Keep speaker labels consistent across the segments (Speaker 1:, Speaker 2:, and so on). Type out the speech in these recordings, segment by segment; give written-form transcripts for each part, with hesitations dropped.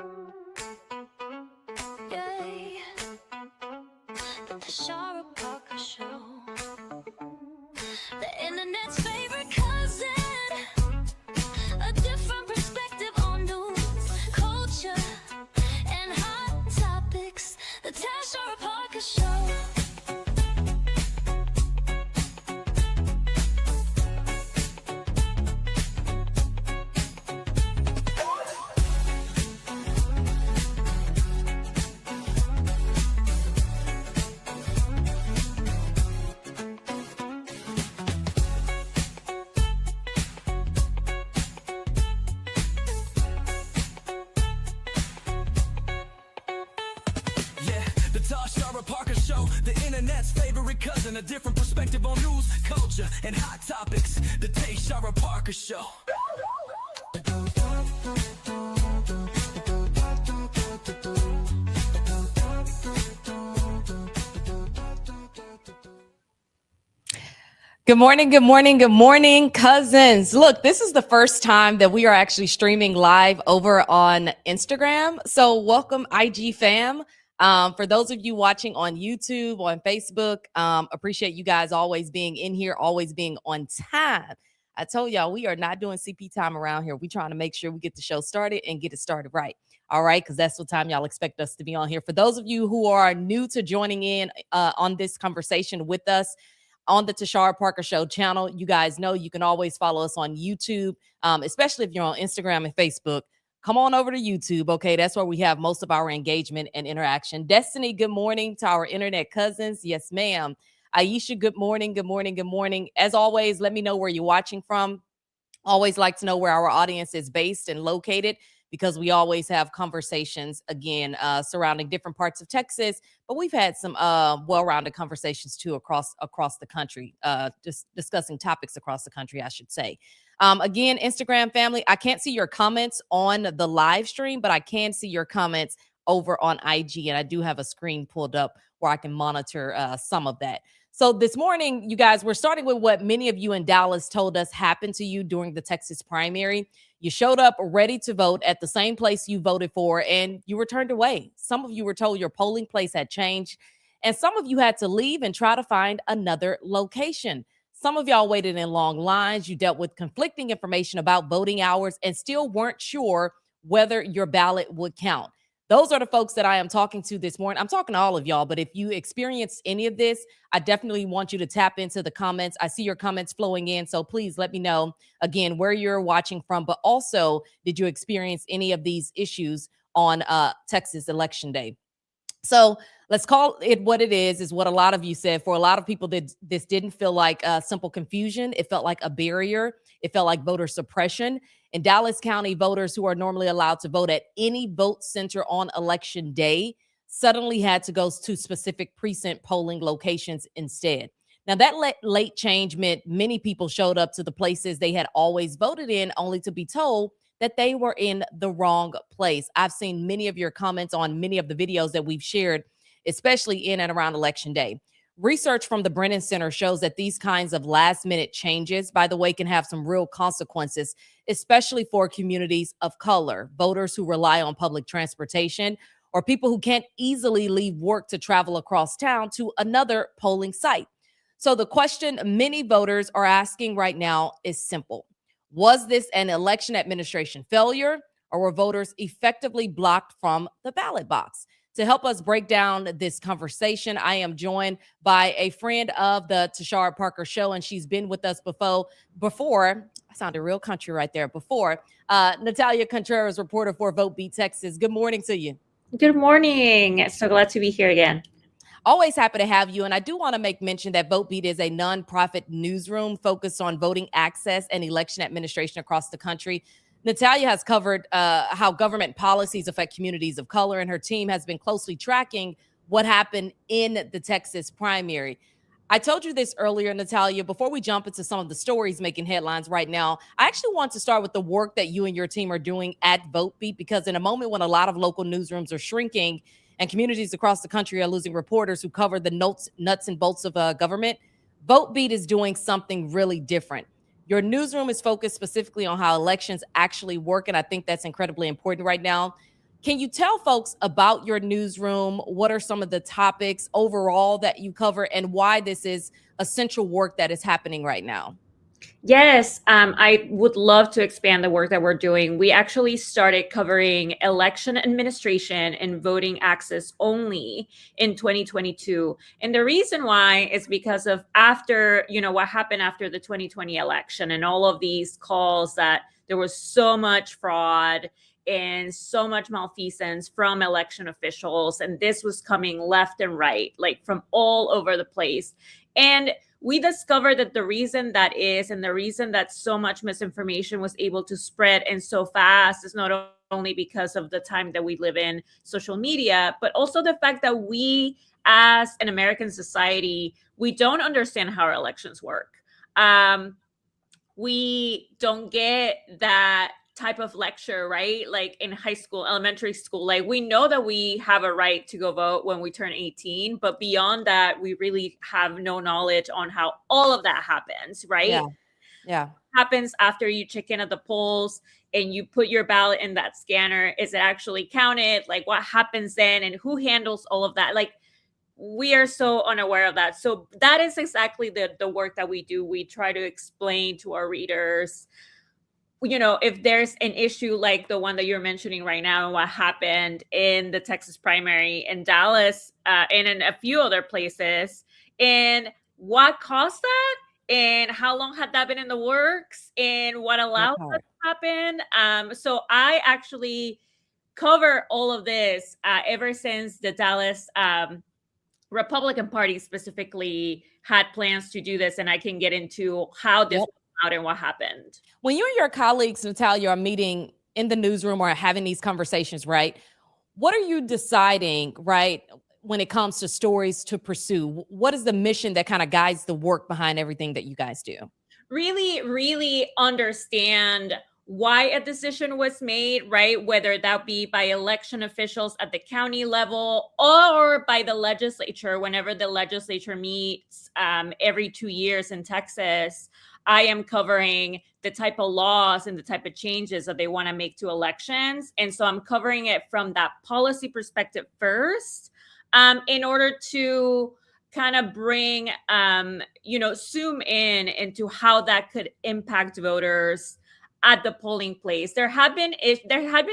Speaker 1: Yeah. The Tashara Parker Show. The internet's favorite cousin. A different perspective on news, culture, and hot topics. The Tashara Parker Show.
Speaker 2: Tashara Parker Show, the internet's favorite cousin, a different perspective on news, culture, and hot topics. The Tashara Parker Show.
Speaker 3: Good morning, good morning, good morning, cousins. Look, this is the first time that we are actually streaming live over on Instagram. So welcome, IG fam. For those of you watching on YouTube, on Facebook, appreciate you guys always being in here, always being on time. I told y'all we are not doing CP time around here. We're trying to make sure we get the show started and get it started right. All right, because that's what time y'all expect us to be on here. For those of you who are new to joining in on this conversation with us, on the Tashara Parker Show channel, you guys know you can always follow us on YouTube, especially if you're on Instagram and Facebook. Come on over to YouTube, okay? That's where we have most of our engagement and interaction. Destiny, good morning to our internet cousins. Yes, ma'am. Aisha, good morning, good morning, good morning. As always, let me know where you're watching from. Always like to know where our audience is based and located, because we always have conversations, again, surrounding different parts of Texas. But we've had some well-rounded conversations, too, across the country, just discussing topics across the country, I should say. Again, Instagram family, I can't see your comments on the live stream, but I can see your comments over on IG. And I do have a screen pulled up where I can monitor some of that. So this morning, you guys, we're starting with what many of you in Dallas told us happened to you during the Texas primary. You showed up ready to vote at the same place you voted for, and you were turned away. Some of you were told your polling place had changed, and some of you had to leave and try to find another location. Some of y'all waited in long lines. You dealt with conflicting information about voting hours and still weren't sure whether your ballot would count. Those are the folks that I am talking to this morning. I'm talking to all of y'all, but if you experienced any of this, I definitely want you to tap into the comments. I see your comments flowing in, so please let me know, again, where you're watching from, but also, did you experience any of these issues on Texas Election Day? So let's call it what it is what a lot of you said. For a lot of people, that this didn't feel like simple confusion. It felt like a barrier. It felt like voter suppression. In Dallas County, voters who are normally allowed to vote at any vote center on election day suddenly had to go to specific precinct polling locations instead. Now, that late change meant many people showed up to the places they had always voted in, only to be told that they were in the wrong place. I've seen many of your comments on many of the videos that we've shared, especially in and around Election Day. Research from the Brennan Center shows that these kinds of last-minute changes, by the way, can have some real consequences, especially for communities of color, voters who rely on public transportation, or people who can't easily leave work to travel across town to another polling site. So the question many voters are asking right now is simple. Was this an election administration failure, or were voters effectively blocked from the ballot box? To help us break down this conversation, I am joined by a friend of the Tashara Parker Show, and she's been with us before. I sounded real country right there. Natalia Contreras, reporter for Votebeat Texas. Good morning to you.
Speaker 4: Good morning. So glad to be here again.
Speaker 3: Always happy to have you. And I do want to make mention that Votebeat is a nonprofit newsroom focused on voting access and election administration across the country. Natalia has covered how government policies affect communities of color, and her team has been closely tracking what happened in the Texas primary. I told you this earlier, Natalia, before we jump into some of the stories making headlines right now. I actually want to start with the work that you and your team are doing at Votebeat, because in a moment when a lot of local newsrooms are shrinking and communities across the country are losing reporters who cover the nuts and bolts of government, Votebeat is doing something really different. Your newsroom is focused specifically on how elections actually work, and I think that's incredibly important right now. Can you tell folks about your newsroom? What are some of the topics overall that you cover and why this is essential work that is happening right now?
Speaker 4: Yes, I would love to expand the work that we're doing. We actually started covering election administration and voting access only in 2022. And the reason why is because of after, what happened after the 2020 election and all of these calls that there was so much fraud and so much malfeasance from election officials. And this was coming left and right, like from all over the place. And we discovered that the reason that is, and the reason that so much misinformation was able to spread and so fast is not only because of the time that we live in, social media, but also the fact that we, as an American society, we don't understand how our elections work. We don't get that type of lecture, right? Like in high school, elementary school, like we know that we have a right to go vote when we turn 18, but beyond that, we really have no knowledge on how all of that happens, right?
Speaker 3: Yeah. Yeah.
Speaker 4: Happens after you check in at the polls and you put your ballot in that scanner. Is it actually counted? Like what happens then and who handles all of that? Like we are so unaware of that. So that is exactly the work that we do. We try to explain to our readers, if there's an issue like the one that you're mentioning right now and what happened in the Texas primary in Dallas and in a few other places, and what caused that and how long had that been in the works and what allowed that to happen. So I actually cover all of this ever since the Dallas Republican Party specifically had plans to do this, and I can get into how this out and what happened.
Speaker 3: When you and your colleagues, Natalia, are meeting in the newsroom or having these conversations, right? What are you deciding, right, when it comes to stories to pursue? What is the mission that kind of guides the work behind everything that you guys do?
Speaker 4: Really, really understand why a decision was made, right? Whether that be by election officials at the county level or by the legislature, whenever the legislature meets every 2 years in Texas. I am covering the type of laws and the type of changes that they want to make to elections. And so I'm covering it from that policy perspective first, in order to kind of bring, zoom in into how that could impact voters at the polling place. There have been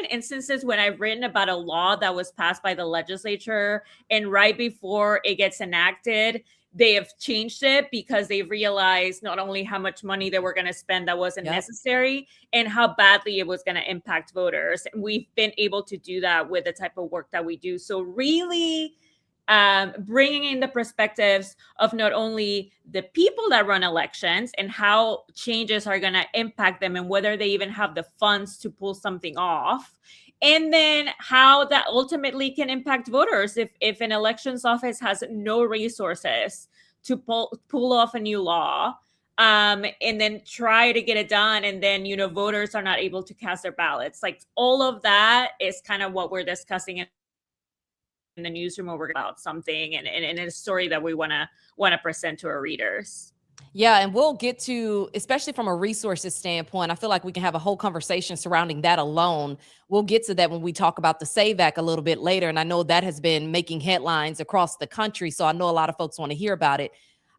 Speaker 4: instances when I've written about a law that was passed by the legislature, and right before it gets enacted, they have changed it because they realized not only how much money they were going to spend that wasn't necessary and how badly it was going to impact voters. And we've been able to do that with the type of work that we do. So really bringing in the perspectives of not only the people that run elections and how changes are going to impact them and whether they even have the funds to pull something off, and then how that ultimately can impact voters if an elections office has no resources to pull off a new law, and then try to get it done, and then voters are not able to cast their ballots. Like all of that is kind of what we're discussing in the newsroom over about something and a story that we want to present to our readers.
Speaker 3: Yeah, and we'll get to, especially from a resources standpoint, I feel like we can have a whole conversation surrounding that alone. We'll get to that when we talk about the SAVE Act a little bit later. And I know that has been making headlines across the country. So I know a lot of folks want to hear about it.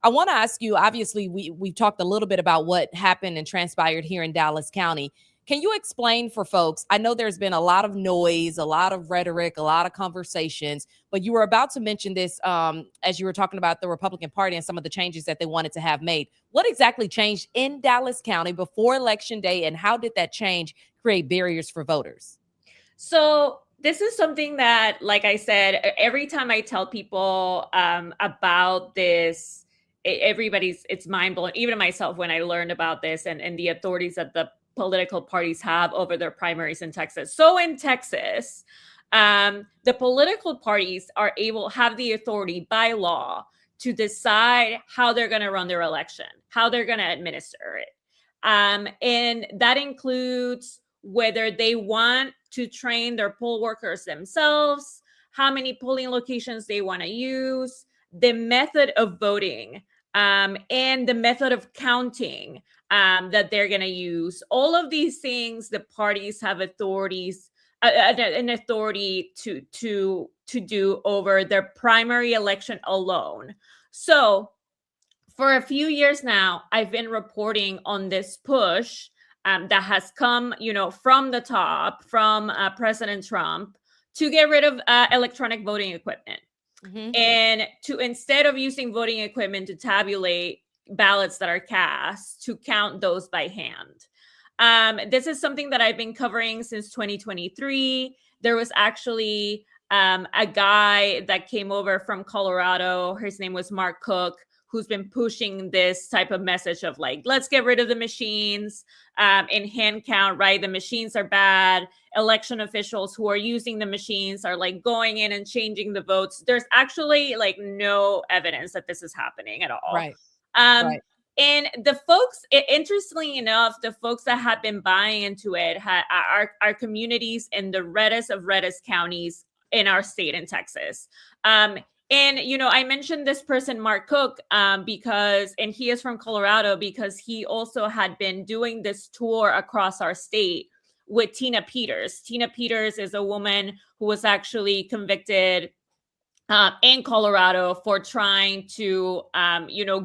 Speaker 3: I want to ask you, obviously, we've talked a little bit about what happened and transpired here in Dallas County. Can you explain for folks? I know there's been a lot of noise, a lot of rhetoric, a lot of conversations, but you were about to mention this as you were talking about the Republican Party and some of the changes that they wanted to have made. What exactly changed in Dallas County before Election Day, and how did that change create barriers for voters?
Speaker 4: So this is something that, like I said, every time I tell people about this, it's mind blowing, even myself, when I learned about this and the authorities that the political parties have over their primaries in Texas. So in Texas, the political parties have the authority by law to decide how they're going to run their election, how they're going to administer it. And that includes whether they want to train their poll workers themselves, how many polling locations they want to use, the method of voting, and the method of counting that they're going to use. All of these things, the parties have authorities an authority to do over their primary election alone. So for a few years now, I've been reporting on this push that has come, from the top, from President Trump, to get rid of electronic voting equipment.
Speaker 3: Mhm.
Speaker 4: And to, instead of using voting equipment to tabulate ballots that are cast, to count those by hand. This is something that I've been covering since 2023. There was actually a guy that came over from Colorado. His name was Mark Cook, who's been pushing this type of message of like, let's get rid of the machines in hand count, right? The machines are bad. Election officials who are using the machines are like going in and changing the votes. There's actually like no evidence that this is happening at all.
Speaker 3: Right.
Speaker 4: Um,
Speaker 3: Right.
Speaker 4: And the folks, interestingly enough, the folks that have been buying into it are communities in the reddest of reddest counties in our state in Texas. And, I mentioned this person, Mark Cook, and he is from Colorado, because he also had been doing this tour across our state with Tina Peters. Tina Peters is a woman who was actually convicted in Colorado for trying to,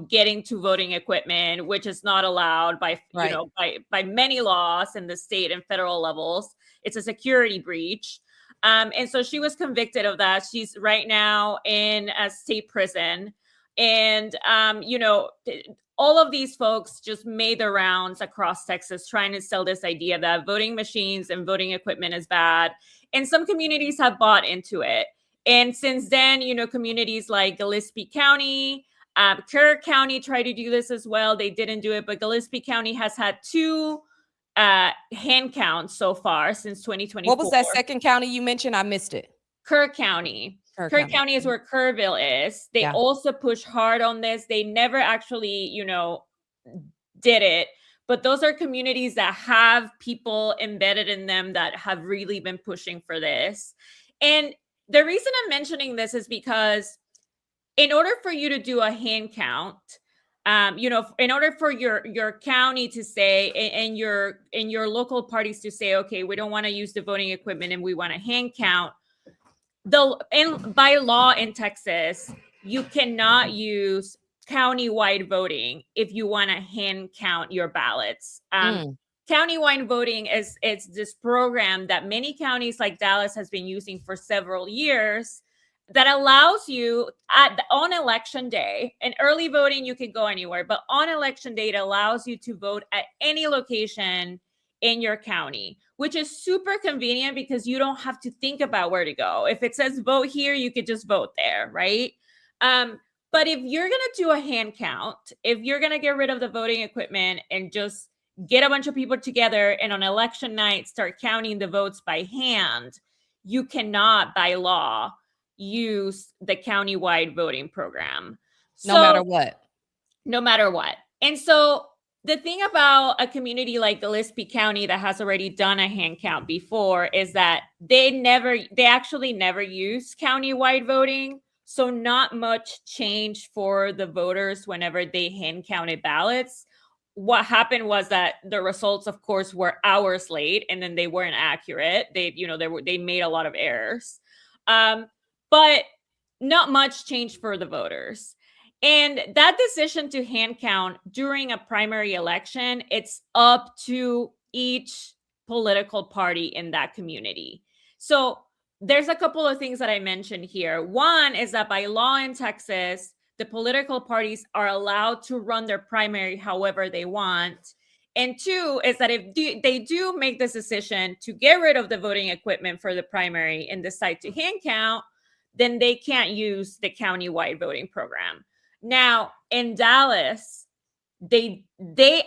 Speaker 4: get into voting equipment, which is not allowed by,
Speaker 3: Right.
Speaker 4: by many laws in the state and federal levels. It's a security breach. And so she was convicted of that. She's right now in a state prison. And, all of these folks just made their rounds across Texas trying to sell this idea that voting machines and voting equipment is bad. And some communities have bought into it. And since then, communities like Gillespie County, Kerr County tried to do this as well. They didn't do it, but Gillespie County has had 2 hand counts so far since 2024.
Speaker 3: What was that second county you mentioned? I missed it.
Speaker 4: Kerr County. Kerr County is where Kerrville is. They also push hard on this. They never actually, did it. But those are communities that have people embedded in them that have really been pushing for this. And the reason I'm mentioning this is because in order for you to do a hand count, in order for your county to say, and your local parties to say, okay, we don't want to use the voting equipment and we want to hand count, by law in Texas, you cannot use county-wide voting if you want to hand count your ballots. County-wide voting it's this program that many counties like Dallas has been using for several years that allows you on election day, and early voting, you can go anywhere, but on election day, it allows you to vote at any location in your county, which is super convenient because you don't have to think about where to go. If it says vote here, you could just vote there, right? But if you're going to do a hand count, if you're going to get rid of the voting equipment and just get a bunch of people together and on election night start counting the votes by hand, you cannot, by law, use the county-wide voting program.
Speaker 3: No matter what.
Speaker 4: No matter what. And so the thing about a community like Gillespie County that has already done a hand count before is that they actually never use county-wide voting. So not much changed for the voters whenever they hand counted ballots. What happened was that the results, of course, were hours late, and then they weren't accurate. They made a lot of errors. But not much changed for the voters. And that decision to hand count during a primary election, it's up to each political party in that community. So there's a couple of things that I mentioned here. One is that by law in Texas, the political parties are allowed to run their primary however they want. And 2 is that if they do make this decision to get rid of the voting equipment for the primary and decide to hand count, then they can't use the county-wide voting program. Now, in Dallas, they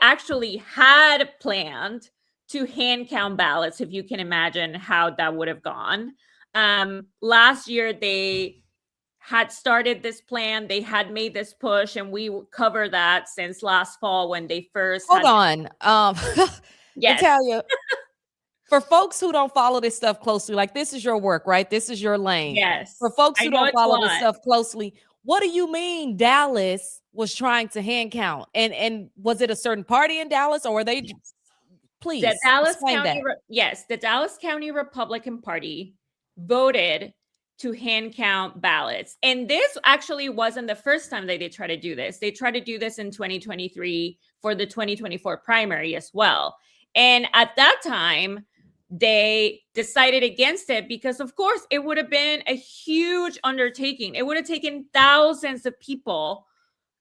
Speaker 4: actually had planned to hand count ballots, if you can imagine how that would have gone. Last year, they had started this plan. They had made this push, and we cover that since last fall when they first
Speaker 3: Hold on.
Speaker 4: Yes.
Speaker 3: Natalia, for folks who don't follow this stuff closely, like this is your work, right? This is your lane.
Speaker 4: Yes.
Speaker 3: For folks who don't follow this
Speaker 4: lot.
Speaker 3: stuff closely, what do you mean Dallas was trying to hand count? And was it a certain party in Dallas, or were they
Speaker 4: The
Speaker 3: Please
Speaker 4: Dallas
Speaker 3: explain
Speaker 4: County,
Speaker 3: that.
Speaker 4: yes, the Dallas County Republican Party voted to hand count ballots. And this actually wasn't the first time that they tried to do this. They tried to do this in 2023 for the 2024 primary as well. And at that time, they decided against it because, of course, it would have been a huge undertaking. It would have taken thousands of people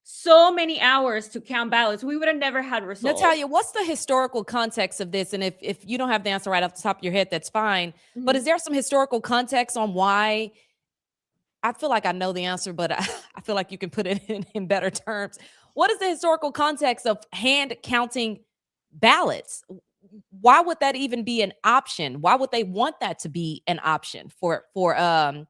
Speaker 4: so many hours to count ballots. We would have never had results.
Speaker 3: Natalia, what's the historical context of this? And if you don't have the answer right off the top of your head, that's fine. But is there some historical context on why? I feel like I know the answer, but I feel like you can put it in better terms. What is the historical context of hand counting ballots? Why would that even be an option? Why would they want that to be an option for the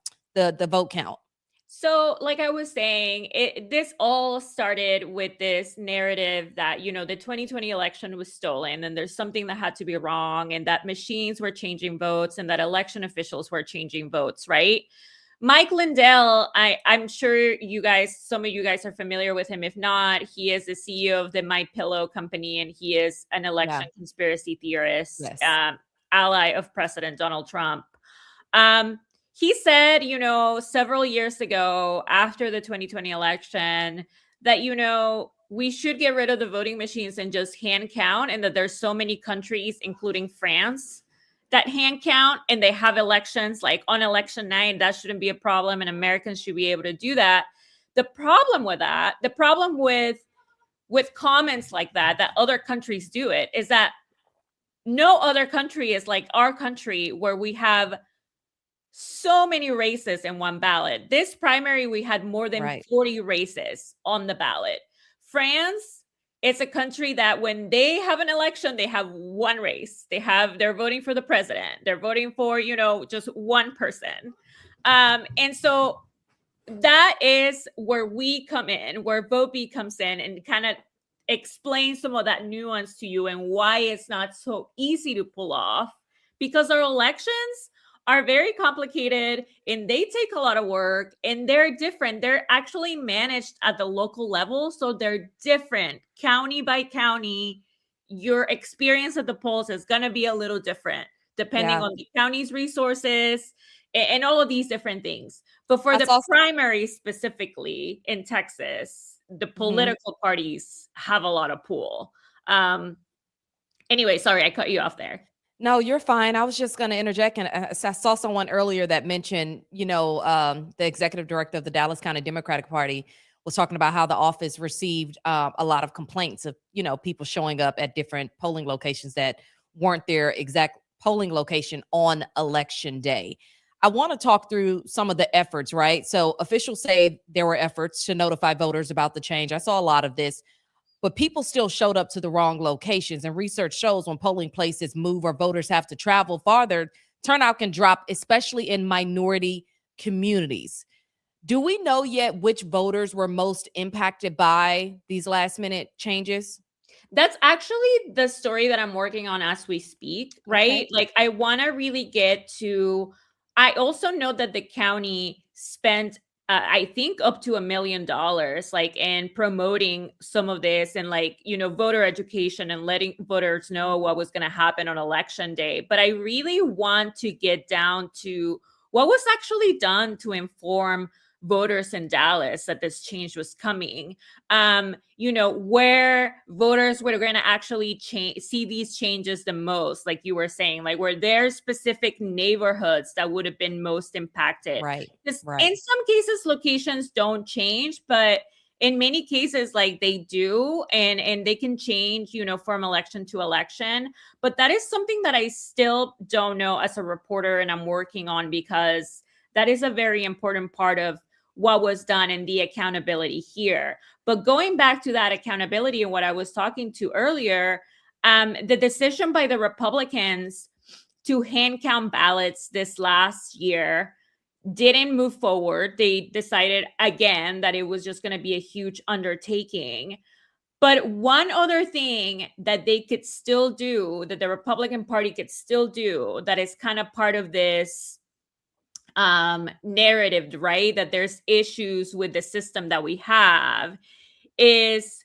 Speaker 3: vote count?
Speaker 4: So, like I was saying, this all started with this narrative that, the 2020 election was stolen and there's something that had to be wrong and that machines were changing votes and that election officials were changing votes, right? Mike Lindell, I'm sure some of you guys are familiar with him. If not, he is the CEO of the My Pillow company and he is an election conspiracy theorist,
Speaker 3: Yes.
Speaker 4: ally of President Donald Trump. He said, several years ago after the 2020 election that, we should get rid of the voting machines and just hand count, and that there's so many countries, including France, that hand count and they have elections like on election night. That shouldn't be a problem, and Americans should be able to do that. The problem with comments like that other countries do it, is that no other country is like our country, where we have so many races in one ballot. This primary, we had more than 40 races on the ballot. France, it's a country that when they have an election, they have one race. They're voting for the president. They're voting for, just one person. And so that is where we come in, where Votebeat comes in and kind of explain some of that nuance to you and why it's not so easy to pull off, because our elections are very complicated and they take a lot of work and they're different. They're actually managed at the local level. So they're different county by county. Your experience at the polls is going to be a little different depending on the county's resources and all of these different things. But for the primary specifically in Texas, the political parties have a lot of pull. Anyway, sorry, I cut you off there.
Speaker 3: No, you're fine. I was just going to interject. And I saw someone earlier that mentioned, the executive director of the Dallas County Democratic Party was talking about how the office received a lot of complaints of, people showing up at different polling locations that weren't their exact polling location on election day. I want to talk through some of the efforts, right? So officials say there were efforts to notify voters about the change. I saw a lot of this. But people still showed up to the wrong locations. And research shows when polling places move or voters have to travel farther, turnout can drop, especially in minority communities. Do we know yet which voters were most impacted by these last minute changes?
Speaker 4: That's actually the story that I'm working on as we speak, right? Like, I want to really get to, I also know that the county spent I think up to $1 million, like in promoting some of this and voter education and letting voters know what was going to happen on election day. But I really want to get down to what was actually done to inform voters in Dallas that this change was coming. Where voters were going to actually see these changes the most, like you were saying, like where there's specific neighborhoods that would have been most impacted.
Speaker 3: Right.
Speaker 4: In some cases, locations don't change, but in many cases, like they do, and they can change, from election to election. But that is something that I still don't know as a reporter, and I'm working on, because that is a very important part of what was done and the accountability here. But going back to that accountability and what I was talking to earlier, the decision by the Republicans to hand count ballots this last year didn't move forward. They decided again that it was just going to be a huge undertaking. But one other thing that they could still do, that the Republican Party could still do, that is kind of part of this narrative, right? That there's issues with the system that we have, is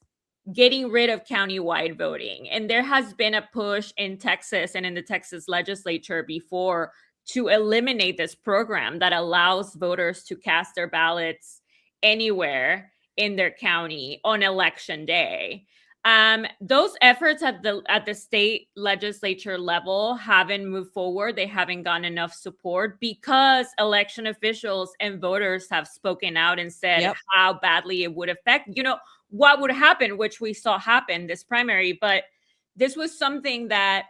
Speaker 4: getting rid of countywide voting. And there has been a push in Texas and in the Texas legislature before to eliminate this program that allows voters to cast their ballots anywhere in their county on election day. Those efforts at the state legislature level haven't moved forward. They haven't gotten enough support because election officials and voters have spoken out and said how badly it would affect, what would happen, which we saw happen this primary. But this was something that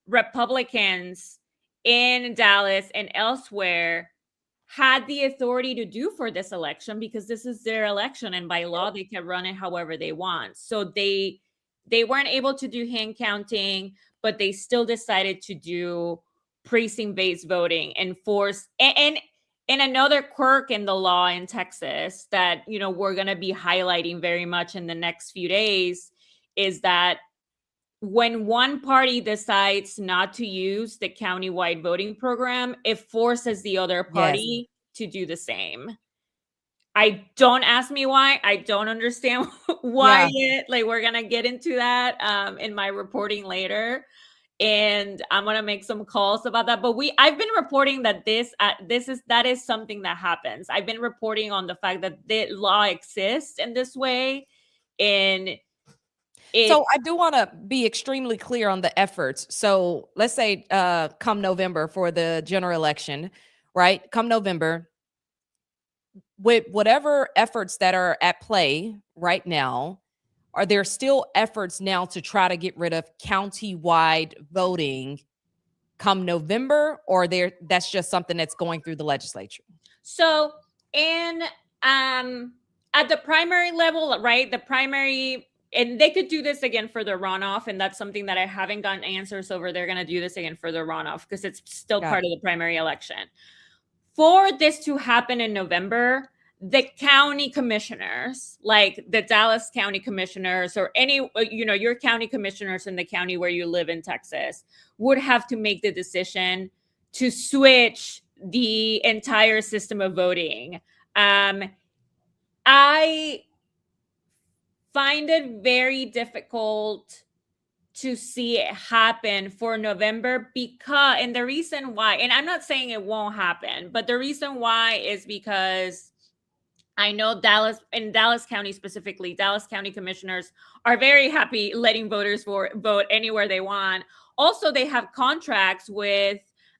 Speaker 4: Republicans in Dallas and elsewhere had the authority to do for this election because this is their election, and by law they can run it however they want. So they weren't able to do hand counting, but they still decided to do precinct-based voting and force and another quirk in the law in Texas that we're going to be highlighting very much in the next few days is that when one party decides not to use the countywide voting program, it forces the other party to do the same. Don't ask me why. I don't understand why we're going to get into that in my reporting later. And I'm going to make some calls about that. But I've been reporting that that is something that happens. I've been reporting on the fact that the law exists in this way. And
Speaker 3: so I do want to be extremely clear on the efforts. So let's say come November for the general election, right? Come November, with whatever efforts that are at play right now, are there still efforts now to try to get rid of county-wide voting come November, or that's just something that's going through the legislature?
Speaker 4: So at the primary level, right? The primary, and they could do this again for the runoff, and that's something that I haven't gotten answers over. They're going to do this again for the runoff because it's still part of the primary election. For this to happen in November, the county commissioners, like the Dallas County commissioners or any, your county commissioners in the county where you live in Texas, would have to make the decision to switch the entire system of voting. I find it very difficult to see it happen for November and the reason why, and I'm not saying it won't happen, but the reason why is because I know Dallas County specifically, Dallas County commissioners are very happy letting voters vote anywhere they want. Also, they have contracts with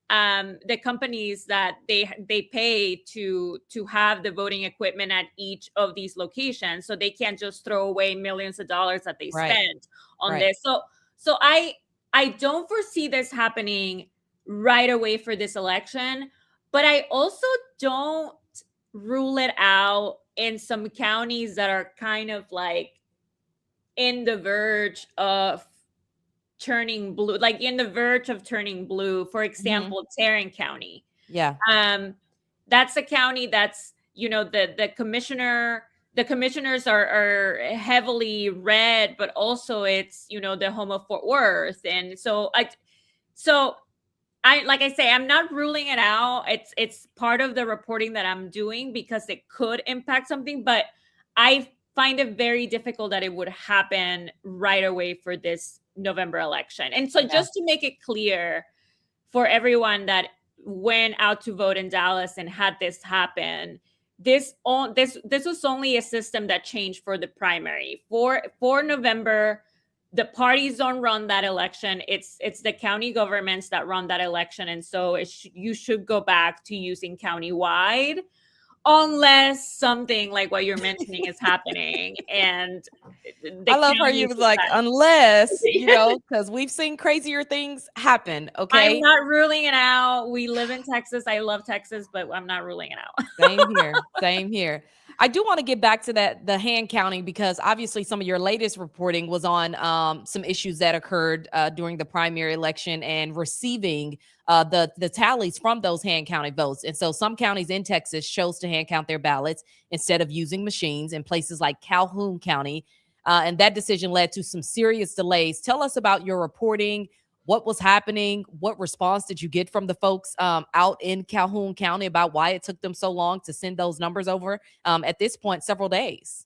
Speaker 4: the companies that they pay to have the voting equipment at each of these locations, so they can't just throw away millions of dollars that they spent on this. So I don't foresee this happening right away for this election, but I also don't rule it out in some counties that are kind of like in the verge of turning blue, For example, Tarrant County. That's a county that's, the commissioners are heavily red, but also it's, the home of Fort Worth. And so like I say, I'm not ruling it out. It's part of the reporting that I'm doing because it could impact something, but I find it very difficult that it would happen right away for this November election. And so just to make it clear for everyone that went out to vote in Dallas and had this happen, this was only a system that changed for the primary. For November, the parties don't run that election. It's the county governments that run that election. And so you should go back to using countywide unless something like what you're mentioning is happening. And
Speaker 3: I love how you was like, unless, because we've seen crazier things happen. Okay.
Speaker 4: I'm not ruling it out. We live in Texas. I love Texas, but I'm not ruling it out.
Speaker 3: Same here. I do want to get back to the hand counting, because obviously some of your latest reporting was on some issues that occurred during the primary election and receiving the tallies from those hand counted votes. And so some counties in Texas chose to hand count their ballots instead of using machines in places like Calhoun County. And that decision led to some serious delays. Tell us about your reporting. What was happening? What response did you get from the folks out in Calhoun County about why it took them so long to send those numbers over at this point, several days?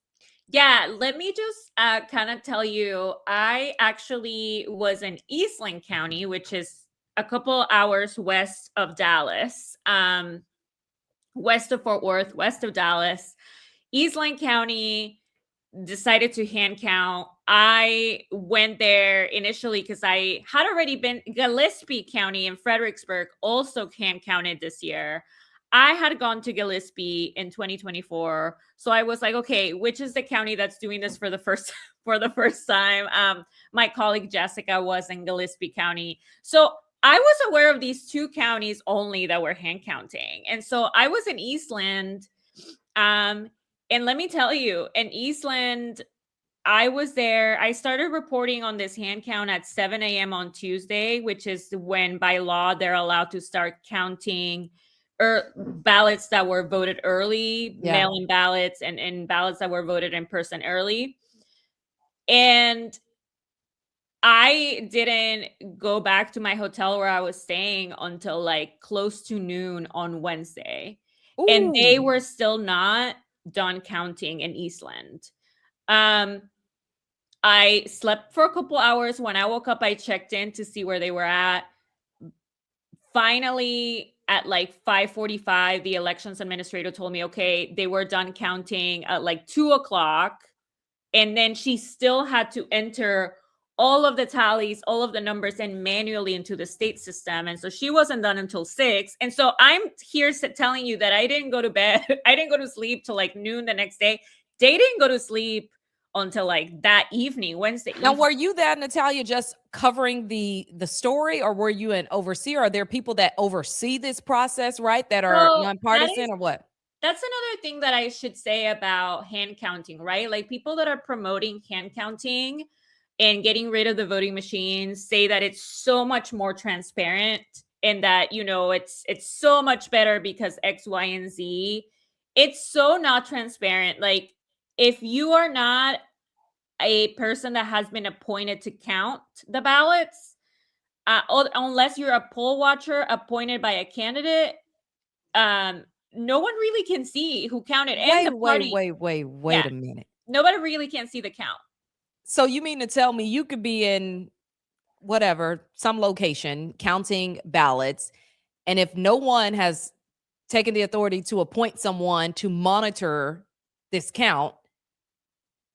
Speaker 4: Yeah, let me just kind of tell you, I actually was in Eastland County, which is a couple hours west of Dallas, west of Fort Worth, west of Dallas. Eastland County decided to hand count. I went there initially because I had already been. Gillespie County in Fredericksburg also hand counted this year. I had gone to Gillespie in 2024, so I was like, okay, which is the county that's doing this for the first for the first time? My colleague Jessica was in Gillespie County, so I was aware of these two counties only that were hand counting, and so I was in Eastland. And let me tell you, in Eastland, I was there. I started reporting on this hand count at 7 a.m. on Tuesday, which is when by law they're allowed to start counting ballots that were voted early, mail-in ballots, and ballots that were voted in person early. And I didn't go back to my hotel where I was staying until like close to noon on Wednesday.
Speaker 3: Ooh.
Speaker 4: And they were still not done counting in Eastland. I slept for a couple hours. When I woke up, I checked in to see where they were at. Finally, at like 5:45, the elections administrator told me, okay, they were done counting at like 2:00. And then she still had to enter all of the tallies, all of the numbers, and manually into the state system. And so she wasn't done until 6. And so I'm here telling you that I didn't go to bed. I didn't go to sleep till like noon the next day. They didn't go to sleep until like that evening, Wednesday.
Speaker 3: Now, were you that, Natalia, just covering the story, or were you an overseer? Are there people that oversee this process, right, that are nonpartisan, or what?
Speaker 4: That's another thing that I should say about hand counting, right? Like people that are promoting hand counting and getting rid of the voting machines say that it's so much more transparent and that, you know, it's so much better because X, Y, and Z. It's so not transparent. Like if you are not a person that has been appointed to count the ballots, unless you're a poll watcher appointed by a candidate, no one really can see who counted. And the party,
Speaker 3: wait a minute.
Speaker 4: Nobody really can see the count.
Speaker 3: So you mean to tell me you could be in whatever, some location counting ballots, and if no one has taken the authority to appoint someone to monitor this count,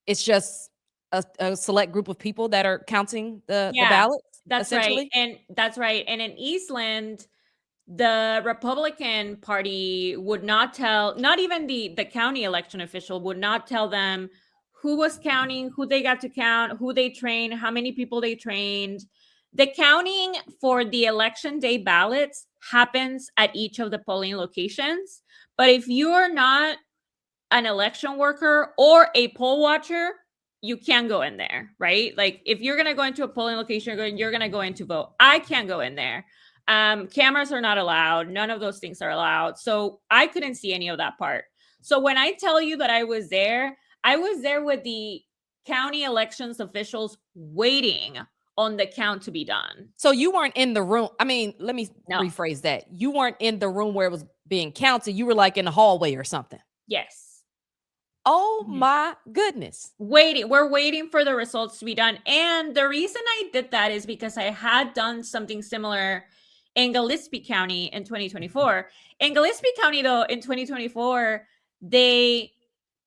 Speaker 3: it's just a select group of people that are counting the ballots?
Speaker 4: That's right. And that's right. And in Eastland, the Republican Party would not tell, not even the county election official would not tell them who was counting, who they got to count, who they trained, how many people they trained. The counting for the election day ballots happens at each of the polling locations. But if you are not an election worker or a poll watcher, you can go in there, right? Like if you're going to go into a polling location, you're going to go in to vote. I can't go in there. Cameras are not allowed. None of those things are allowed. So I couldn't see any of that part. So when I tell you that I was there with the county elections officials waiting on the count to be done.
Speaker 3: So you weren't in the room. I mean, let me rephrase that. You weren't in the room where it was being counted. You were like in the hallway or something.
Speaker 4: Yes.
Speaker 3: Oh my goodness.
Speaker 4: We're waiting for the results to be done. And the reason I did that is because I had done something similar in Gillespie County in 2024. In Gillespie County, though, in 2024, they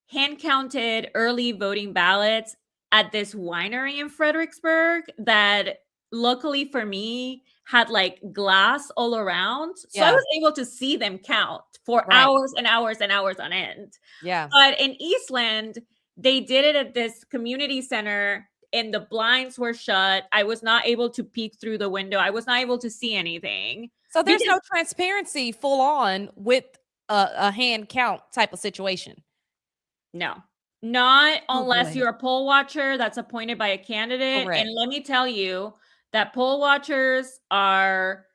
Speaker 4: hand counted early voting ballots at this winery in Fredericksburg that luckily for me had like glass all around. So I was able to see them count for hours and hours and hours on end.
Speaker 3: Yeah.
Speaker 4: But in Eastland, they did it at this community center and the blinds were shut. I was not able to peek through the window. I was not able to see anything.
Speaker 3: So there's no transparency full on with a hand count type of situation.
Speaker 4: No, not unless you're a poll watcher that's appointed by a candidate.
Speaker 3: Correct.
Speaker 4: And let me tell you that poll watchers are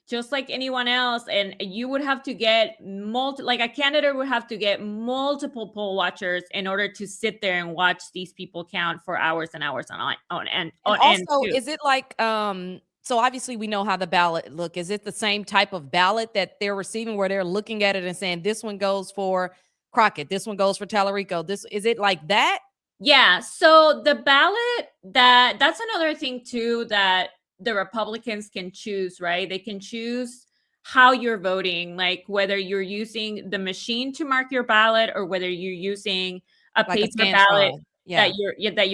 Speaker 4: just like anyone else. And you would have to get like a candidate would have to get multiple poll watchers in order to sit there and watch these people count for hours and hours on end.
Speaker 3: Also, is it like, so obviously we know how the ballot look. Is it the same type of ballot that they're receiving where they're looking at it and saying, this one goes for Crockett, this one goes for Tallarico? Is it like that?
Speaker 4: Yeah, so the ballot, that's another thing too that the Republicans can choose, right? They can choose how you're voting, like whether you're using the machine to mark your ballot or whether you're using a
Speaker 3: Like a
Speaker 4: paper ballot
Speaker 3: scantron. Yeah.
Speaker 4: that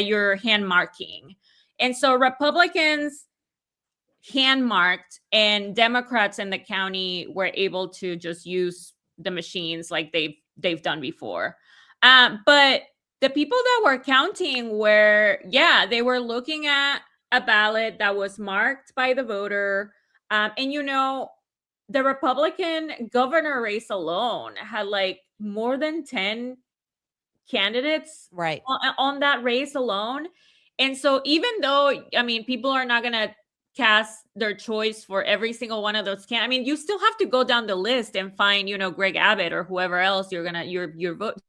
Speaker 4: you're hand marking. And so Republicans hand marked, and Democrats in the county were able to just use the machines like they've done before. But the people that were counting were, yeah, they were looking at a ballot that was marked by the voter. And the Republican governor race alone had like more than 10 candidates
Speaker 3: Right.
Speaker 4: on that race alone. And so even though, I mean, people are not going to cast their choice for every single one of those I mean, you still have to go down the list and find, Greg Abbott or whoever else you're going to your vote.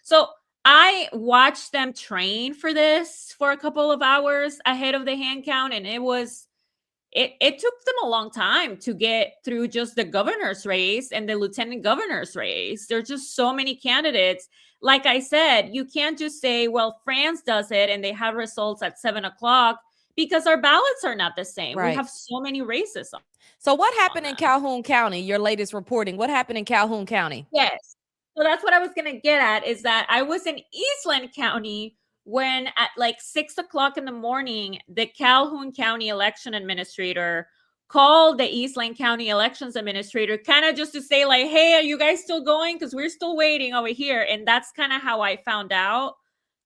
Speaker 4: So I watched them train for this for a couple of hours ahead of the hand count, and it took them a long time to get through just the governor's race and the lieutenant governor's race. There's just so many candidates. Like I said, you can't just say, well, France does it and they have results at 7:00 because our ballots are not the same.
Speaker 3: Right.
Speaker 4: We have so many races.
Speaker 3: So what happened in Calhoun County? Your latest reporting. What happened in Calhoun County?
Speaker 4: Yes. So that's what I was going to get at, is that I was in Eastland County when at like 6:00 in the morning, the Calhoun County election administrator called the Eastland County elections administrator kind of just to say like, hey, are you guys still going? Because we're still waiting over here. And that's kind of how I found out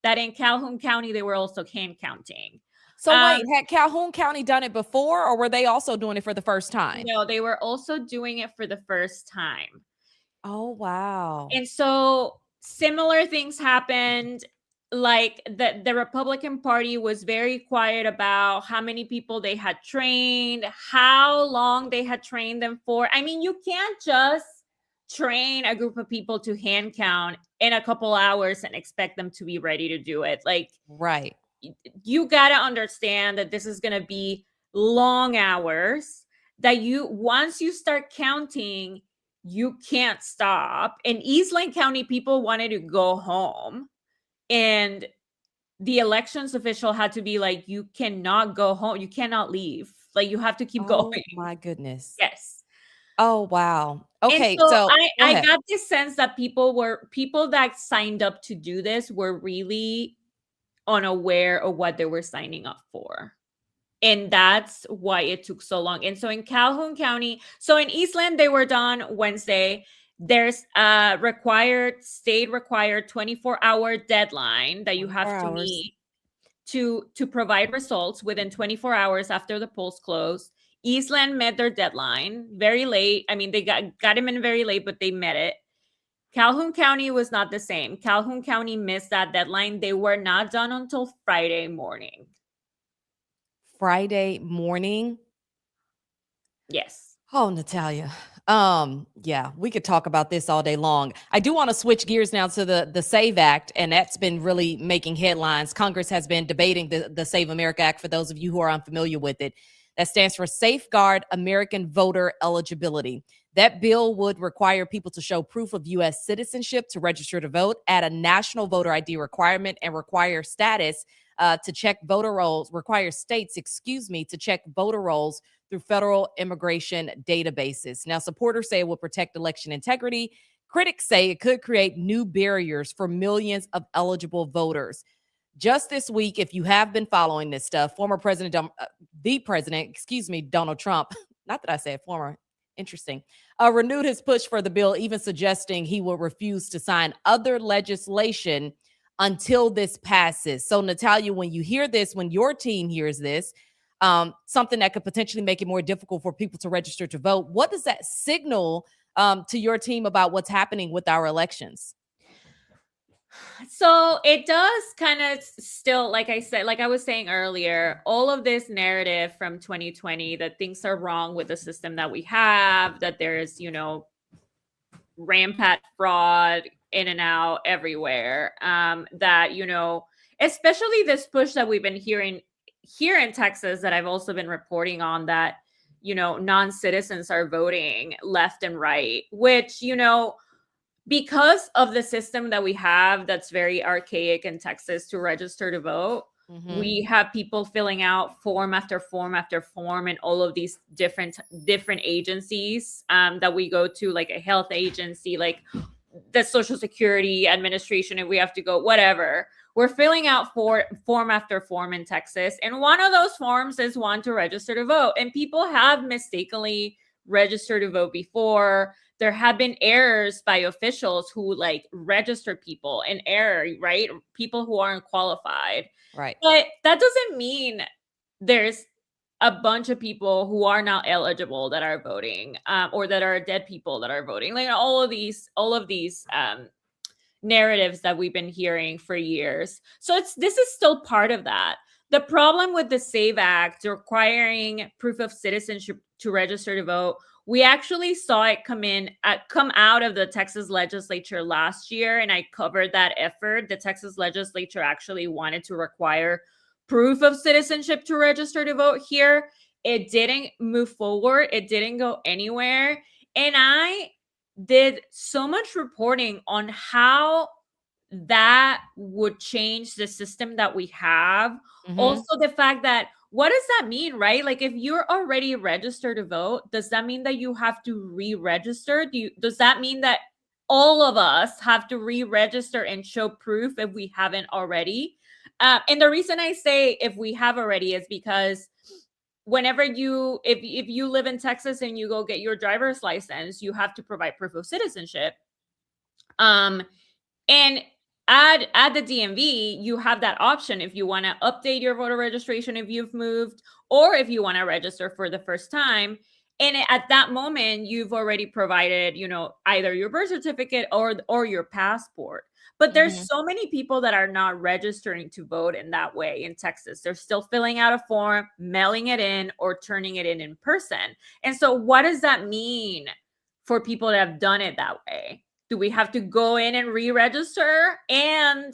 Speaker 4: that in Calhoun County, they were also hand counting.
Speaker 3: So wait, had Calhoun County done it before, or were they also doing it for the first time?
Speaker 4: No, they were also doing it for the first time.
Speaker 3: Oh, wow.
Speaker 4: And so similar things happened. Like the Republican Party was very quiet about how many people they had trained, how long they had trained them for. I mean, you can't just train a group of people to hand count in a couple hours and expect them to be ready to do it. Like,
Speaker 3: right.
Speaker 4: You got to understand that this is going to be long hours, that once you start counting, you can't stop. And Eastland County people wanted to go home, and the elections official had to be like, you cannot go home. You cannot leave. Like, you have to keep going.
Speaker 3: Oh my goodness.
Speaker 4: Yes.
Speaker 3: Oh, wow. Okay.
Speaker 4: And
Speaker 3: So
Speaker 4: I got this sense that people that signed up to do this were really unaware of what they were signing up for. And that's why it took so long. And so in Calhoun County, so in Eastland, they were done Wednesday. There's a state required 24-hour deadline that you have to meet to provide results within 24 hours after the polls close. Eastland met their deadline very late. I mean, they got him in very late, but they met it. Calhoun County was not the same. Calhoun County missed that deadline. They were not done until Friday morning.
Speaker 3: Friday morning?
Speaker 4: Yes.
Speaker 3: Oh, Natalia. Yeah, we could talk about this all day long. I do want to switch gears now to the SAVE Act, and that's been really making headlines. Congress has been debating the Save America Act, for those of you who are unfamiliar with it. That stands for Safeguard American Voter Eligibility. That bill would require people to show proof of U.S. citizenship to register to vote, add a national voter ID requirement, and require states, to check voter rolls through federal immigration databases. Now, supporters say it will protect election integrity. Critics say it could create new barriers for millions of eligible voters. Just this week, if you have been following this stuff, Donald Trump, not that I said former, interesting, renewed his push for the bill, even suggesting he will refuse to sign other legislation until this passes. So, Natalia, when you hear this, when your team hears this, something that could potentially make it more difficult for people to register to vote, what does that signal to your team about what's happening with our elections?
Speaker 4: So it does kind of still, like I was saying earlier, all of this narrative from 2020 that things are wrong with the system that we have, that there's, rampant fraud in and out everywhere, that, especially this push that we've been hearing here in Texas, that I've also been reporting on, that, non-citizens are voting left and right, which, because of the system that we have that's very archaic in Texas to register to vote, we have people filling out form after form after form in all of these different agencies that we go to, like a health agency, like the Social Security Administration, if we have to go, whatever. We're filling out form after form in Texas. And one of those forms is one to register to vote. And people have mistakenly registered to vote before. There have been errors by officials who like register people in error, right? People who aren't qualified.
Speaker 3: Right.
Speaker 4: But that doesn't mean there's a bunch of people who are not eligible that are voting, or that are dead people that are voting. Like all of these narratives that we've been hearing for years. So this is still part of that. The problem with the SAVE Act requiring proof of citizenship to register to vote, we actually saw it come out of the Texas legislature last year, and I covered that effort. The Texas legislature actually wanted to require proof of citizenship to register to vote here. It didn't move forward. It didn't go anywhere. And I did so much reporting on how that would change the system that we have. Also, the fact that, what does that mean, right? Like, if you're already registered to vote, does that mean that you have to re-register? Does that mean that all of us have to re-register and show proof if we haven't already? And the reason I say if we have already is because whenever if you live in Texas and you go get your driver's license, you have to provide proof of citizenship. And at the DMV, you have that option if you want to update your voter registration if you've moved, or if you want to register for the first time. And at that moment, you've already provided, either your birth certificate or your passport. But there's so many people that are not registering to vote in that way in Texas. They're still filling out a form, mailing it in, or turning it in person. And so what does that mean for people that have done it that way? Do we have to go in and re-register? And,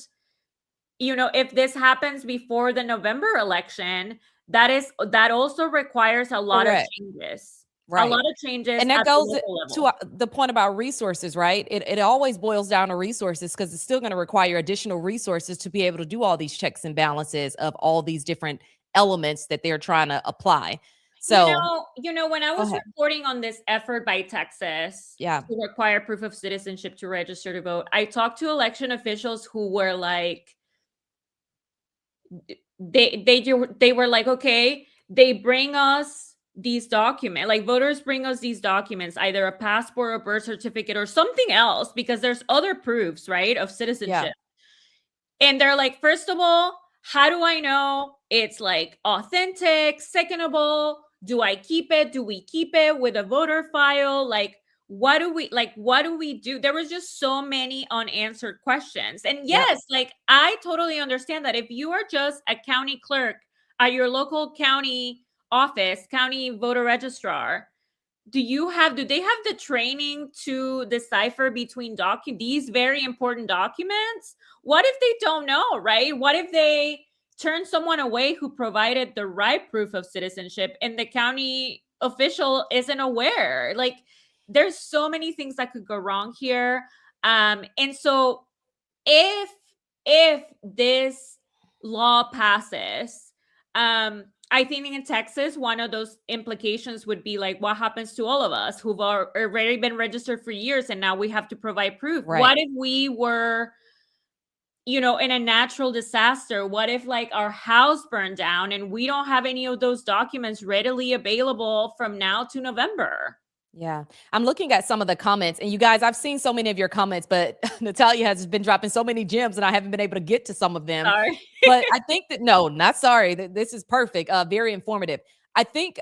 Speaker 4: if this happens before the November election, that also requires a lot of changes.
Speaker 3: Right.
Speaker 4: A lot of changes.
Speaker 3: And that goes to the point about resources, right? It always boils down to resources, because it's still going to require additional resources to be able to do all these checks and balances of all these different elements that they're trying to apply. So,
Speaker 4: when I was reporting on this effort by Texas to require proof of citizenship to register to vote, I talked to election officials who were like, they were like, okay, they bring us these documents, like voters bring us these documents, either a passport or birth certificate or something else, because there's other proofs, right, of citizenship. And they're like, first of all, how do I know it's like authentic? Second of all, do I keep it? Do we keep it with a voter file? Like, what do we do? There was just so many unanswered questions. And yes, like, I totally understand that if you are just a county clerk at your local county office, county voter registrar, do they have the training to decipher between these very important documents? What if they don't know, right? What if they turn someone away who provided the right proof of citizenship and the county official isn't aware? Like, there's so many things that could go wrong here. And so if this law passes, I think in Texas, one of those implications would be like, what happens to all of us who've already been registered for years and now we have to provide proof? Right. What if we were, in a natural disaster? What if like our house burned down and we don't have any of those documents readily available from now to November?
Speaker 3: Yeah. I'm looking at some of the comments, and you guys, I've seen so many of your comments, but Natalia has been dropping so many gems and I haven't been able to get to some of them.
Speaker 4: Sorry.
Speaker 3: But I think that, no, not sorry. This is perfect. Very informative. I think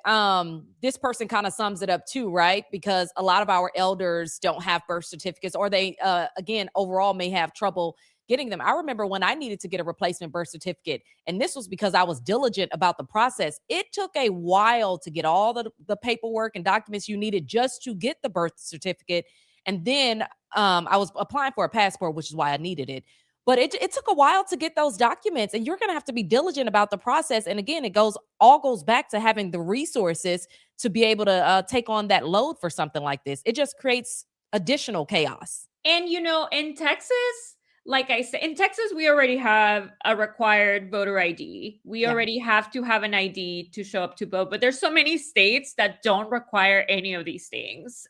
Speaker 3: this person kind of sums it up too, right? Because a lot of our elders don't have birth certificates, or they, again, overall may have trouble getting them. I remember when I needed to get a replacement birth certificate, and this was because I was diligent about the process. It took a while to get all the paperwork and documents you needed just to get the birth certificate. And then I was applying for a passport, which is why I needed it. But it took a while to get those documents, and you're going to have to be diligent about the process. And again, it all goes back to having the resources to be able to take on that load for something like this. It just creates additional chaos.
Speaker 4: And, in Texas, like I said, in Texas, we already have a required voter ID. We already have to have an ID to show up to vote. But there's so many states that don't require any of these things.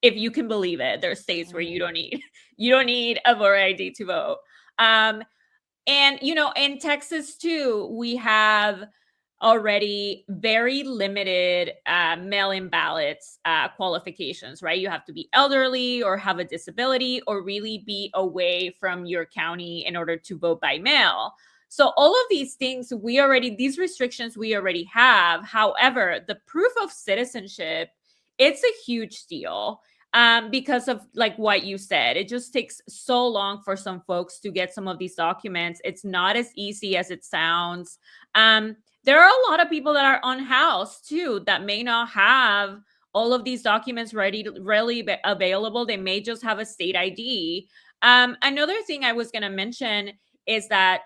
Speaker 4: If you can believe it, there's states where you don't need a voter ID to vote. And, in Texas too, we have already very limited mail-in ballots qualifications, right? You have to be elderly or have a disability or really be away from your county in order to vote by mail. So all of these things, these restrictions we already have. However, the proof of citizenship, it's a huge deal. Because of like what you said, it just takes so long for some folks to get some of these documents. It's not as easy as it sounds. There are a lot of people that are unhoused too that may not have all of these documents readily available. They may just have a state ID. Another thing I was going to mention is that,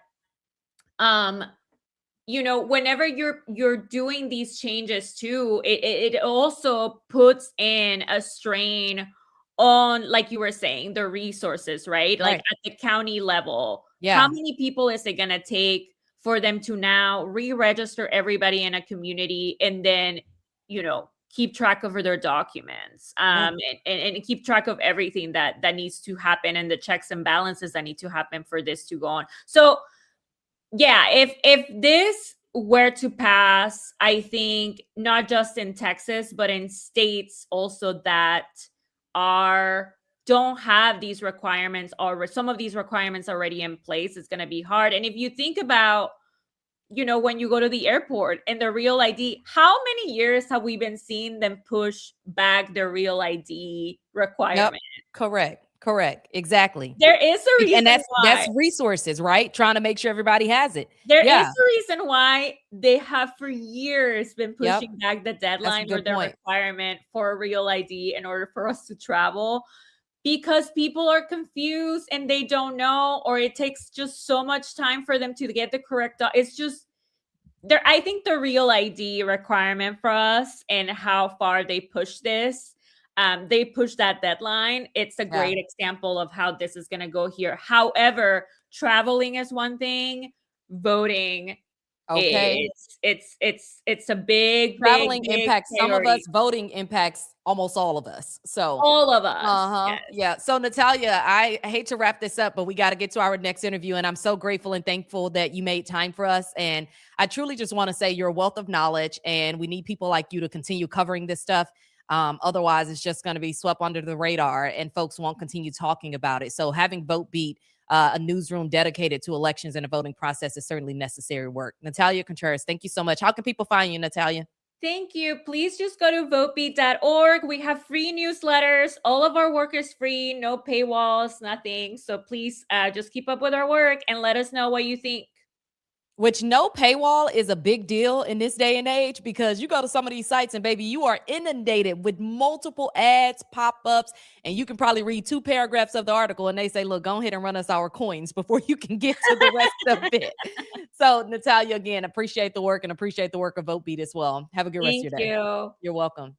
Speaker 4: whenever you're doing these changes too, it also puts in a strain on, like you were saying, the resources, right? Like at the county level, how many people is it going to take for them to now re-register everybody in a community and then, keep track of their documents and keep track of everything that needs to happen and the checks and balances that need to happen for this to go on. So yeah, if this were to pass, I think not just in Texas, but in states also that don't have these requirements or some of these requirements already in place, it's going to be hard. And if you think about, when you go to the airport and the real ID, how many years have we been seeing them push back the real ID requirement?
Speaker 3: Yep. Correct. Exactly.
Speaker 4: There is a reason,
Speaker 3: and that's resources, right? Trying to make sure everybody has it.
Speaker 4: There is a reason why they have for years been pushing back the deadline or the requirement for a real ID in order for us to travel, because people are confused and they don't know, or it takes just so much time for them to get the correct. It's just there. I think the real ID requirement for us and how far they push this. They push that deadline. It's a great example of how this is going to go here. However, traveling is one thing, voting.
Speaker 3: Okay.
Speaker 4: It's a big
Speaker 3: traveling
Speaker 4: big
Speaker 3: impacts
Speaker 4: priority.
Speaker 3: Some of us, voting impacts almost all of us. So
Speaker 4: all of us.
Speaker 3: Yes. Yeah. So Natalia, I hate to wrap this up, but we got to get to our next interview. And I'm so grateful and thankful that you made time for us. And I truly just want to say you're a wealth of knowledge, and we need people like you to continue covering this stuff. Otherwise, it's just going to be swept under the radar and folks won't continue talking about it. So having Votebeat, a newsroom dedicated to elections and the voting process, is certainly necessary work. Natalia Contreras, thank you so much. How can people find you, Natalia?
Speaker 4: Thank you. Please just go to votebeat.org. We have free newsletters. All of our work is free, no paywalls, nothing. So please just keep up with our work and let us know what you think.
Speaker 3: Which no paywall is a big deal in this day and age, because you go to some of these sites and baby, you are inundated with multiple ads, pop-ups, and you can probably read 2 paragraphs of the article and they say, look, go ahead and run us our coins before you can get to the rest of it. So Natalia, again, appreciate the work and appreciate the work of Votebeat as well. Have a good rest of your day.
Speaker 4: Thank you.
Speaker 3: You're welcome.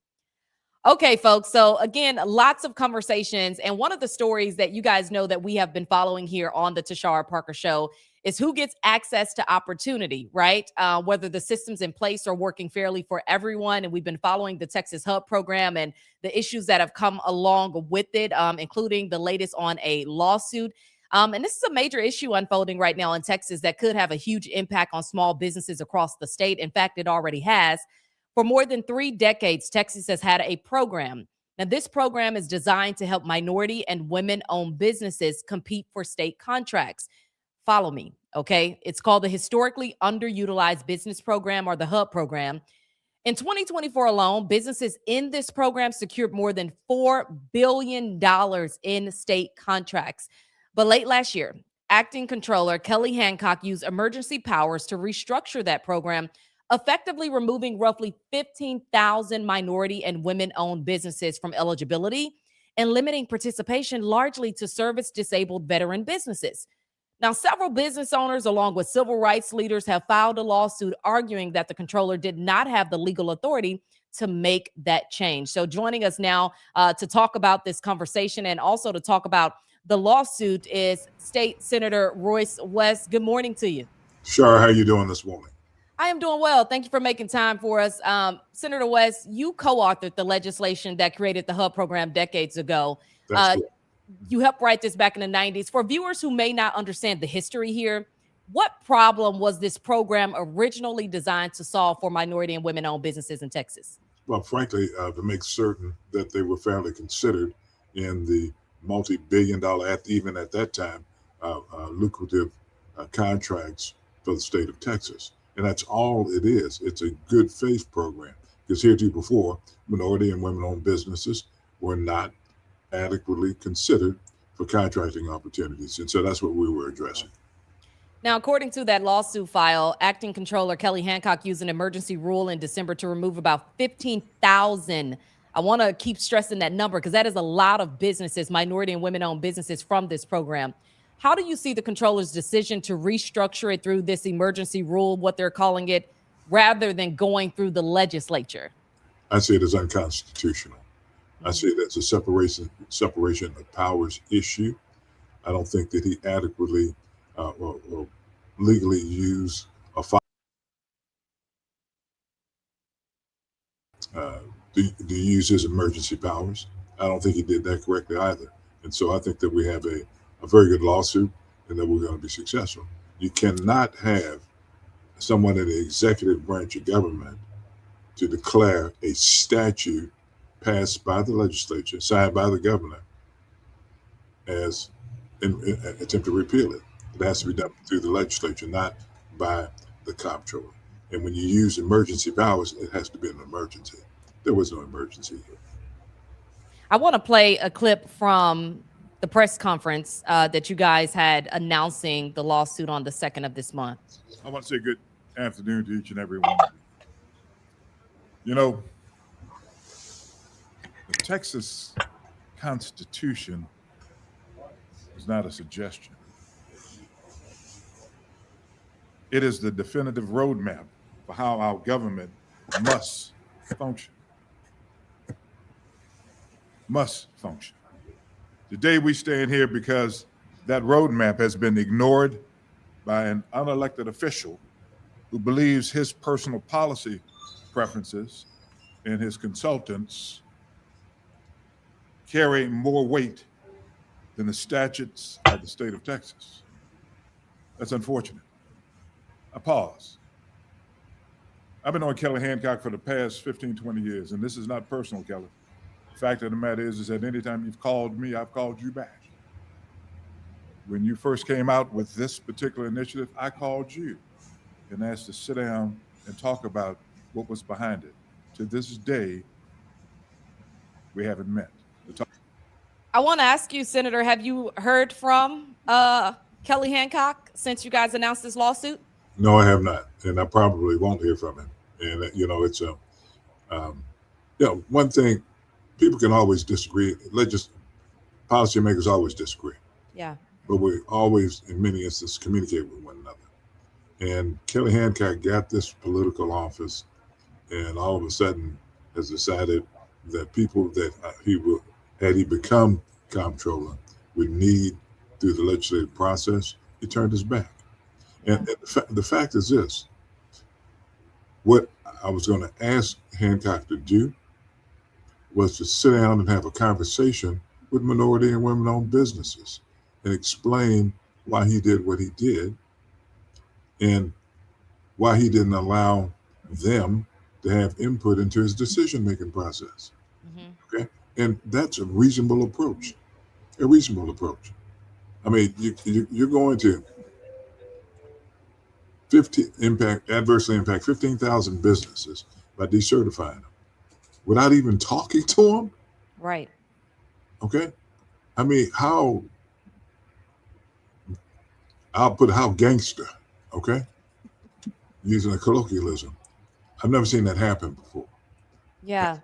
Speaker 3: Okay, folks. So again, lots of conversations. And one of the stories that you guys know that we have been following here on the Tashara Parker Show is who gets access to opportunity, right? Whether the systems in place are working fairly for everyone. And we've been following the Texas Hub program and the issues that have come along with it, including the latest on a lawsuit. And this is a major issue unfolding right now in Texas that could have a huge impact on small businesses across the state. In fact, it already has. For more than 3 decades, Texas has had a program. Now, this program is designed to help minority and women-owned businesses compete for state contracts. Follow me, okay? It's called the Historically Underutilized Business Program, or the HUB program. In 2024 alone, businesses in this program secured more than $4 billion in state contracts. But late last year, Acting Controller Kelly Hancock used emergency powers to restructure that program, effectively removing roughly 15,000 minority and women-owned businesses from eligibility and limiting participation largely to service-disabled veteran businesses. Now, several business owners, along with civil rights leaders, have filed a lawsuit arguing that the controller did not have the legal authority to make that change. So joining us now to talk about this conversation and also to talk about the lawsuit is State Senator Royce West. Good morning to you.
Speaker 5: Sure. How you doing this morning?
Speaker 3: I am doing well. Thank you for making time for us. Senator West, you co-authored the legislation that created the HUB program decades ago.
Speaker 5: That's good.
Speaker 3: You helped write this back in the 90s. For viewers who may not understand the history here, what problem was this program originally designed to solve for minority and women-owned businesses in Texas?
Speaker 5: Well, frankly, to make certain that they were fairly considered in the multi-billion-dollar, even at that time, lucrative contracts for the state of Texas. And that's all it is. It's a good faith program. Because heretofore, minority and women-owned businesses were not adequately considered for contracting opportunities. And so that's what we were addressing.
Speaker 3: Now, according to that lawsuit file, Acting Controller Kelly Hancock used an emergency rule in December to remove about 15,000. I want to keep stressing that number because that is a lot of businesses, minority and women-owned businesses from this program. How do you see the controller's decision to restructure it through this emergency rule, what they're calling it, rather than going through the legislature?
Speaker 5: I see it as unconstitutional. I see it as a separation of powers issue. I don't think that he adequately or legally used a to use his emergency powers. I don't think he did that correctly either. And so I think that we have a very good lawsuit and that we're going to be successful. You cannot have someone in the executive branch of government to declare a statute passed by the legislature, signed by the governor, as an attempt to repeal it. It has to be done through the legislature, not by the comptroller. And when you use emergency powers, it has to be an emergency. There was no emergency here.
Speaker 3: I want to play a clip from the press conference that you guys had announcing the lawsuit on the 2nd of this month.
Speaker 6: I want to say good afternoon to each and every one of you. You know, the Texas Constitution is not a suggestion. It is the definitive roadmap for how our government must function. Must function. Today we stand here because that roadmap has been ignored by an unelected official who believes his personal policy preferences and his consultants carry more weight than the statutes of the state of Texas. That's unfortunate. I pause. I've been on Kelly Hancock for the past 15, 20 years, and this is not personal, Kelly. The fact of the matter is that anytime you've called me, I've called you back. When you first came out with this particular initiative, I called you and asked to sit down and talk about what was behind it. To this day, we haven't met.
Speaker 3: I want to ask you, Senator, have you heard from Kelly Hancock since you guys announced this lawsuit?
Speaker 5: No, I have not, and I probably won't hear from him. And it's one thing. People can always disagree. Policymakers always disagree.
Speaker 3: Yeah.
Speaker 5: But we always, in many instances, communicate with one another. And Kelly Hancock got this political office, and all of a sudden has decided that people that had he become comptroller, would need through the legislative process. He turned his back. And the fact is this: what I was going to ask Hancock to do was to sit down and have a conversation with minority and women-owned businesses and explain why he did what he did and why he didn't allow them to have input into his decision-making process. Mm-hmm. Okay, and that's a reasonable approach. A reasonable approach. I mean, you're going to adversely impact 15,000 businesses by decertifying them without even talking to them.
Speaker 3: Right.
Speaker 5: Okay. I mean, how gangster, okay? Using a colloquialism. I've never seen that happen before.
Speaker 3: Yeah.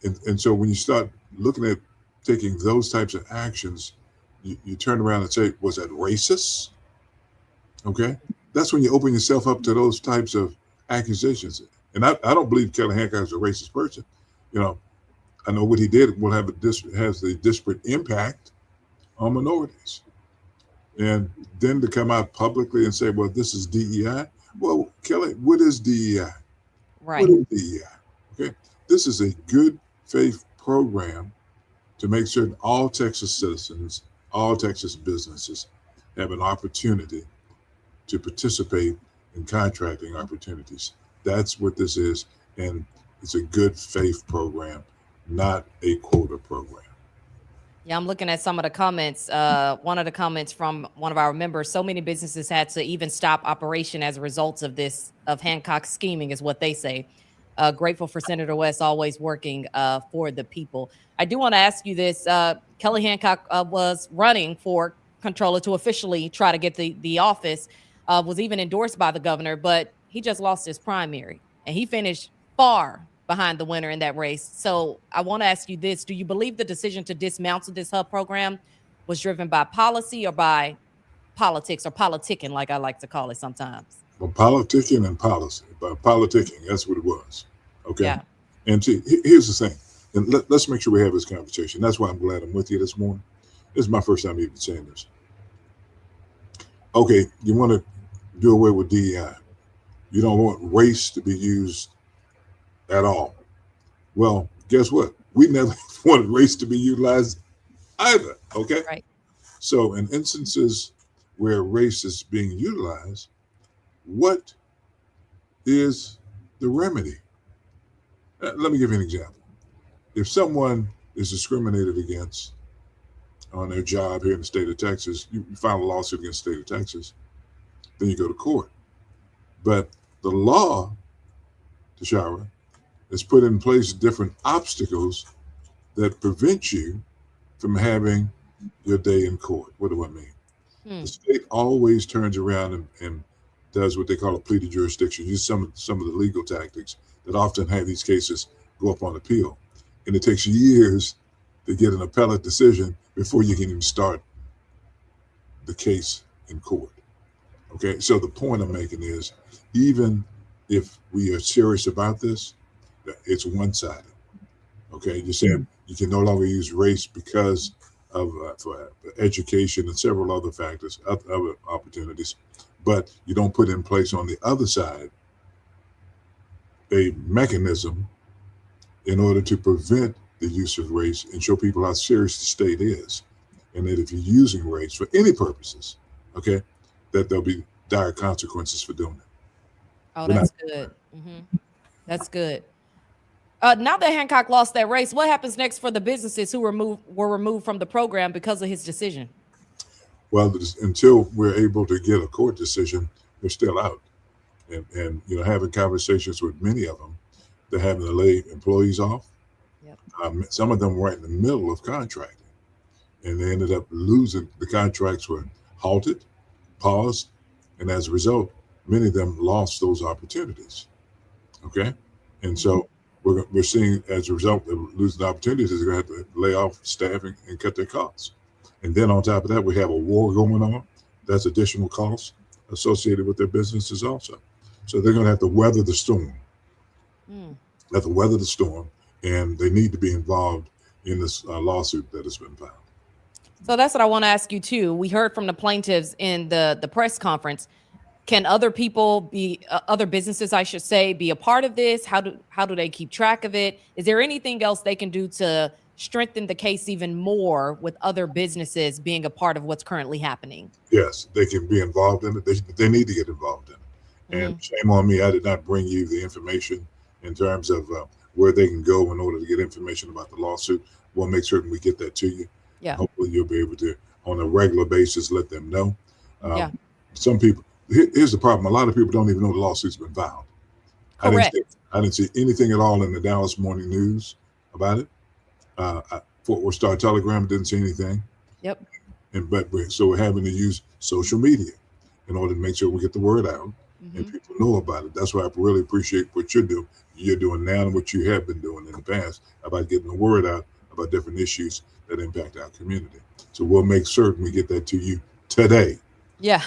Speaker 5: And so when you start looking at taking those types of actions, you turn around and say, was that racist? Okay. That's when you open yourself up to those types of accusations. And I don't believe Kelly Hancock is a racist person. You know, I know what he did will have has a disparate impact on minorities. And then to come out publicly and say, well, this is DEI. Well, Kelly, what is DEI?
Speaker 3: Right.
Speaker 5: What is DEI? Okay. This is a good faith program to make certain all Texas citizens, all Texas businesses have an opportunity to participate in contracting opportunities. That's what this is. And it's a good faith program, not a quota program.
Speaker 3: Yeah, I'm looking at some of the comments. One of the comments from one of our members, so many businesses had to even stop operation as a result of this, of Hancock's scheming, is what they say. Grateful for Senator West always working for the people. I do want to ask you this. Kelly Hancock was running for controller to officially try to get the office, was even endorsed by the governor, but he just lost his primary and he finished far behind the winner in that race. So I want to ask you this. Do you believe the decision to dismantle this hub program was driven by policy or by politics, or politicking, like I like to call it sometimes?
Speaker 5: Well, politicking and policy. By politicking, that's what it was. Okay.
Speaker 3: Yeah.
Speaker 5: And see, here's the thing. And let's make sure we have this conversation. That's why I'm glad I'm with you this morning. This is my first time even saying this. Okay, you want to do away with DEI. You don't want race to be used at all. Well, guess what? We never wanted race to be utilized either. Okay.
Speaker 3: Right.
Speaker 5: So in instances where race is being utilized, what is the remedy? Let me give you an example. If someone is discriminated against on their job here in the state of Texas, you file a lawsuit against the state of Texas, then you go to court. But the law, Tashara, has put in place different obstacles that prevent you from having your day in court. What do I mean? The state always turns around and does what they call a plea to jurisdiction, use some of the legal tactics that often have these cases go up on appeal. And it takes years to get an appellate decision before you can even start the case in court. Okay, so the point I'm making is, even if we are serious about this, it's one-sided. Okay, you're saying you can no longer use race because of for education and several other factors, other opportunities, but you don't put in place on the other side a mechanism in order to prevent the use of race and show people how serious the state is, and that if you're using race for any purposes, okay, that there'll be dire consequences for doing it.
Speaker 3: Oh, that's good. That's good. Now that Hancock lost that race, what happens next for the businesses who were removed from the program because of his decision?
Speaker 5: Well, until we're able to get a court decision, they're still out. And you know, having conversations with many of them, they're having to lay employees off. Yep. Some of them were right in the middle of contracting, and they ended up losing. The contracts were halted, paused, and as a result, many of them lost those opportunities. Okay, and so we're seeing, as a result of losing opportunities, they're going to have to lay off staff and cut their costs. And then on top of that, we have a war going on. That's additional costs associated with their businesses also. So they're going to have to weather the storm. Have to weather the storm, and they need to be involved in this lawsuit that has been filed.
Speaker 3: So that's what I want to ask you too. We heard from the plaintiffs in the press conference. Can other people be, other businesses, I should say, be a part of this? How do they keep track of it? Is there anything else they can do to strengthen the case even more with other businesses being a part of what's currently happening?
Speaker 5: Yes, they can be involved in it. They need to get involved in it. And shame on me, I did not bring you the information in terms of where they can go in order to get information about the lawsuit. We'll make certain we get that to you.
Speaker 3: Yeah.
Speaker 5: Hopefully you'll be able to, on a regular basis, let them know. Some people, here's the problem. A lot of people don't even know the lawsuit's been filed.
Speaker 3: Correct.
Speaker 5: I didn't see anything at all in the Dallas Morning News about it. Fort Worth Star Telegram didn't see anything.
Speaker 3: Yep.
Speaker 5: So we're having to use social media in order to make sure we get the word out and people know about it. That's why I really appreciate what you're doing now and what you have been doing in the past about getting the word out about different issues that impact our community. So we'll make certain we get that to you today.
Speaker 3: Yeah.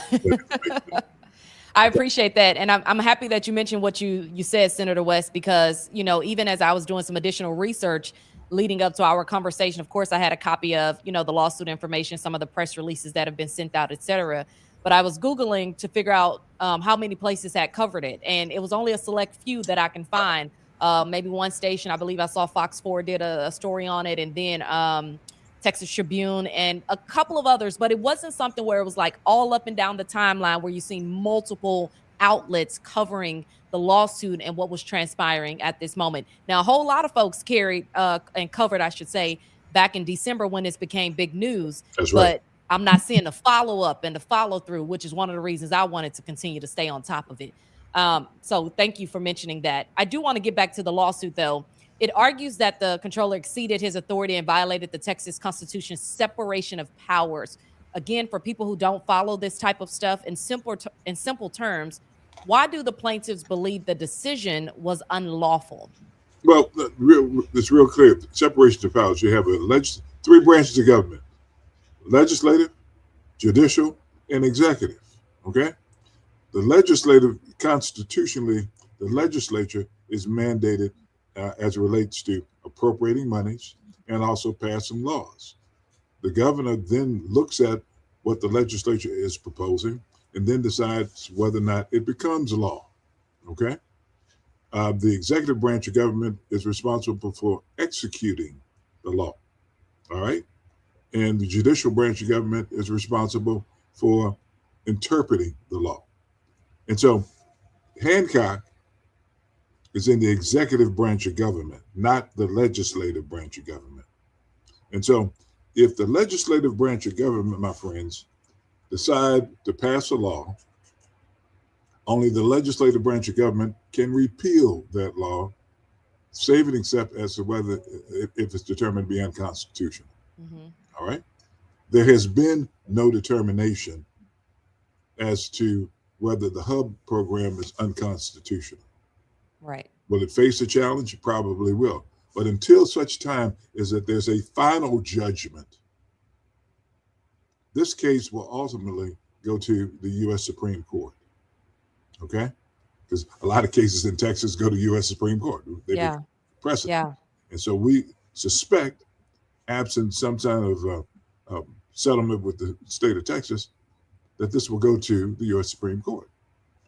Speaker 3: I appreciate that. And I'm happy that you mentioned what you said, Senator West, because, even as I was doing some additional research leading up to our conversation, of course, I had a copy of, the lawsuit information, some of the press releases that have been sent out, et cetera. But I was Googling to figure out how many places had covered it. And it was only a select few that I can find. Maybe one station, I believe I saw Fox 4 did a story on it. And then Texas Tribune, and a couple of others, but it wasn't something where it was like all up and down the timeline where you've seen multiple outlets covering the lawsuit and what was transpiring at this moment. Now, a whole lot of folks carried and covered, I should say, back in December when this became big news.
Speaker 5: That's right.
Speaker 3: But I'm not seeing the follow-up and the follow-through, which is one of the reasons I wanted to continue to stay on top of it. So thank you for mentioning that. I do want to get back to the lawsuit, though. It argues that the controller exceeded his authority and violated the Texas Constitution's separation of powers. Again, for people who don't follow this type of stuff, in simple terms, why do the plaintiffs believe the decision was unlawful?
Speaker 5: Well, it's real clear. Separation of powers. You have three branches of government: legislative, judicial, and executive. Okay? The legislative, constitutionally, the legislature is mandated as it relates to appropriating monies and also passing laws. The governor then looks at what the legislature is proposing and then decides whether or not it becomes law. Okay? The executive branch of government is responsible for executing the law. All right? And the judicial branch of government is responsible for interpreting the law. And so Hancock is in the executive branch of government, not the legislative branch of government. And so if the legislative branch of government, my friends, decide to pass a law, only the legislative branch of government can repeal that law, save and except as to whether if it's determined to be unconstitutional.
Speaker 3: Mm-hmm.
Speaker 5: All right? There has been no determination as to whether the HUB program is unconstitutional.
Speaker 3: Right.
Speaker 5: Will it face a challenge? It probably will. But until such time as that there's a final judgment, this case will ultimately go to the U.S. Supreme Court. Okay? Because a lot of cases in Texas go to U.S. Supreme Court. They precedent.
Speaker 3: Yeah.
Speaker 5: And so we suspect, absent some kind of settlement with the state of Texas, that this will go to the U.S. Supreme Court,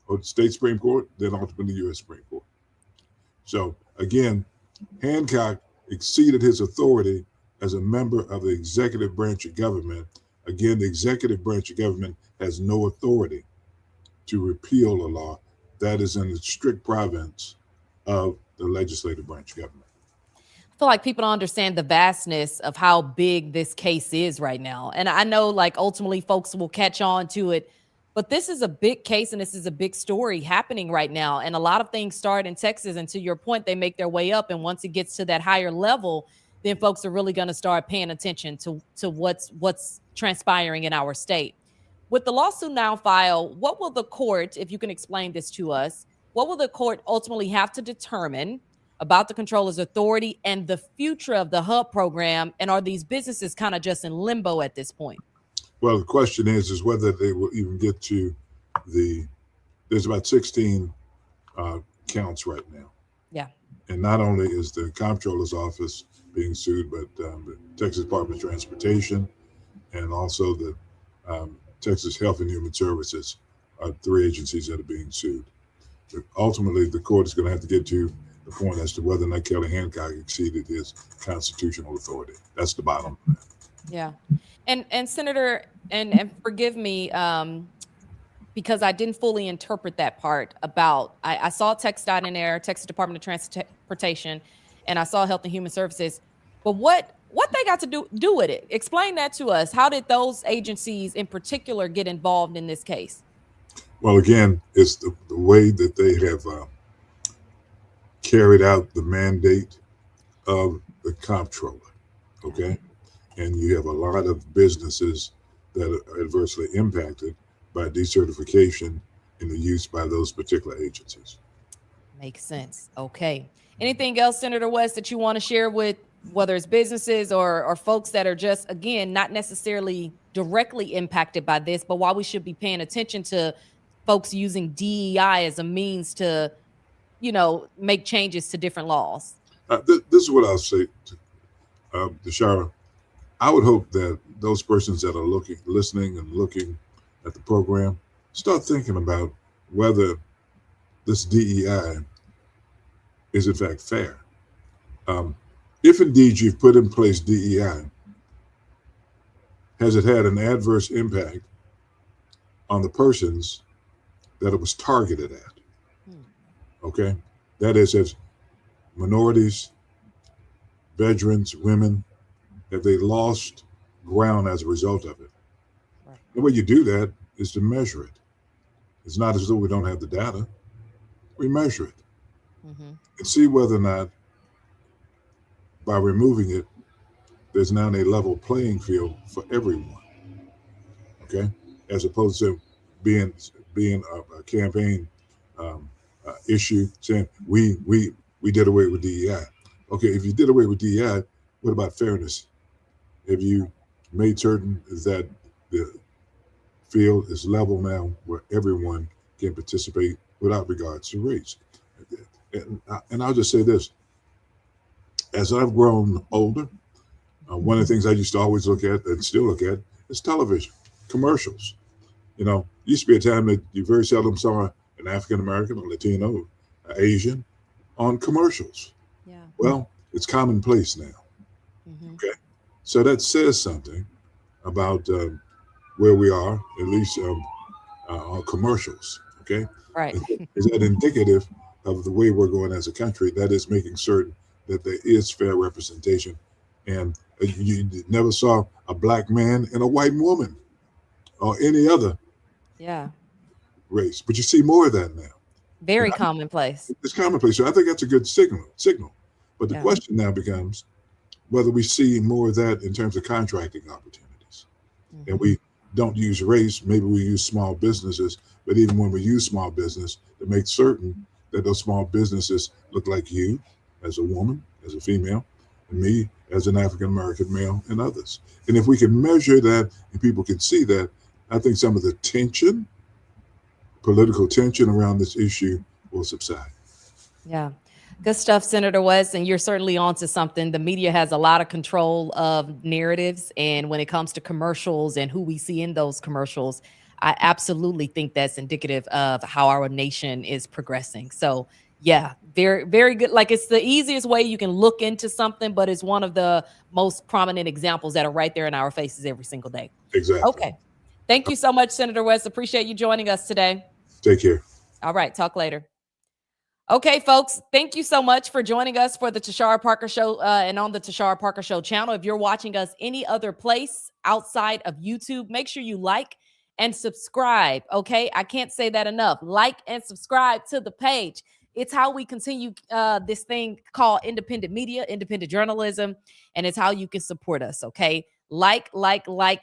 Speaker 5: or the state Supreme Court, then ultimately the U.S. Supreme Court. So again, Hancock exceeded his authority as a member of the executive branch of government. Again, the executive branch of government has no authority to repeal a law. That is in the strict province of the legislative branch of government.
Speaker 3: I feel like people don't understand the vastness of how big this case is right now. And I know like ultimately folks will catch on to it, but this is a big case and this is a big story happening right now. And a lot of things start in Texas, and to your point, they make their way up. And once it gets to that higher level, then folks are really going to start paying attention to what's transpiring in our state. With the lawsuit now filed, what will the court, if you can explain this to us, what will the court ultimately have to determine about the controller's authority and the future of the HUB program? And are these businesses kind of just in limbo at this point?
Speaker 5: Well, the question is whether they will even get to there's about 16 counts right now.
Speaker 3: Yeah.
Speaker 5: And not only is the comptroller's office being sued, but the Texas Department of Transportation and also the Texas Health and Human Services are three agencies that are being sued. But ultimately, the court is going to have to get to the point as to whether or not Kelly Hancock exceeded his constitutional authority. That's the bottom line.
Speaker 3: Yeah. And Senator, and forgive me, because I didn't fully interpret that part about, I saw TxDOT in there, Texas Department of Transportation, and I saw Health and Human Services. But what they got to do with it? Explain that to us. How did those agencies in particular get involved in this case?
Speaker 5: Well, again, it's the way that they have carried out the mandate of the comptroller, okay? And you have a lot of businesses that are adversely impacted by decertification and the use by those particular agencies.
Speaker 3: Makes sense. Okay. Anything else, Senator West, that you want to share with whether it's businesses or folks that are just, again, not necessarily directly impacted by this, but why we should be paying attention to folks using DEI as a means to, make changes to different laws?
Speaker 5: This is what I'll say, Tashara. I would hope that those persons that are listening and looking at the program start thinking about whether this DEI is in fact fair. If indeed you've put in place DEI, has it had an adverse impact on the persons that it was targeted at? Okay, that is, as minorities, veterans, women, have they lost ground as a result of it?
Speaker 3: Right.
Speaker 5: The way you do that is to measure it. It's not as though we don't have the data. We measure it and see whether or not by removing it, there's now a level playing field for everyone. Okay, as opposed to being a campaign issue saying we did away with DEI. Okay, if you did away with DEI, what about fairness? Have you made certain that the field is level now where everyone can participate without regards to race? And I'll just say this: as I've grown older, one of the things I used to always look at and still look at is television commercials. Used to be a time that you very seldom saw an African American or Latino or Asian on commercials.
Speaker 3: Yeah.
Speaker 5: Well, it's commonplace now. Okay, so that says something about where we are, at least on commercials. Okay,
Speaker 3: Right.
Speaker 5: is that indicative of the way we're going as a country? That is making certain that there is fair representation, and you never saw a black man and a white woman or any other
Speaker 3: Yeah.
Speaker 5: race, but you see more of that now.
Speaker 3: Very commonplace.
Speaker 5: It's commonplace. So I think that's a good signal. But the
Speaker 3: Yeah.
Speaker 5: question now becomes whether we see more of that in terms of contracting opportunities. And we don't use race, maybe we use small businesses, but even when we use small business, to make certain that those small businesses look like you as a woman, as a female, and me as an African American male, and others. And if we can measure that and people can see that, I think some of the political tension around this issue will subside.
Speaker 3: Yeah. Good stuff, Senator West. And you're certainly onto something. The media has a lot of control of narratives. And when it comes to commercials and who we see in those commercials, I absolutely think that's indicative of how our nation is progressing. So, yeah, very, very good. Like, it's the easiest way you can look into something, but it's one of the most prominent examples that are right there in our faces every single day.
Speaker 5: Exactly.
Speaker 3: Okay. Thank you so much, Senator West. Appreciate you joining us today.
Speaker 5: Take care.
Speaker 3: All right. Talk later. Okay, folks, thank you so much for joining us for the Tashara Parker Show and on the Tashara Parker Show channel. If you're watching us any other place outside of YouTube, make sure you like and subscribe, okay? I can't say that enough. Like and subscribe to the page. It's how we continue this thing called independent media, independent journalism, and it's how you can support us, okay? Like,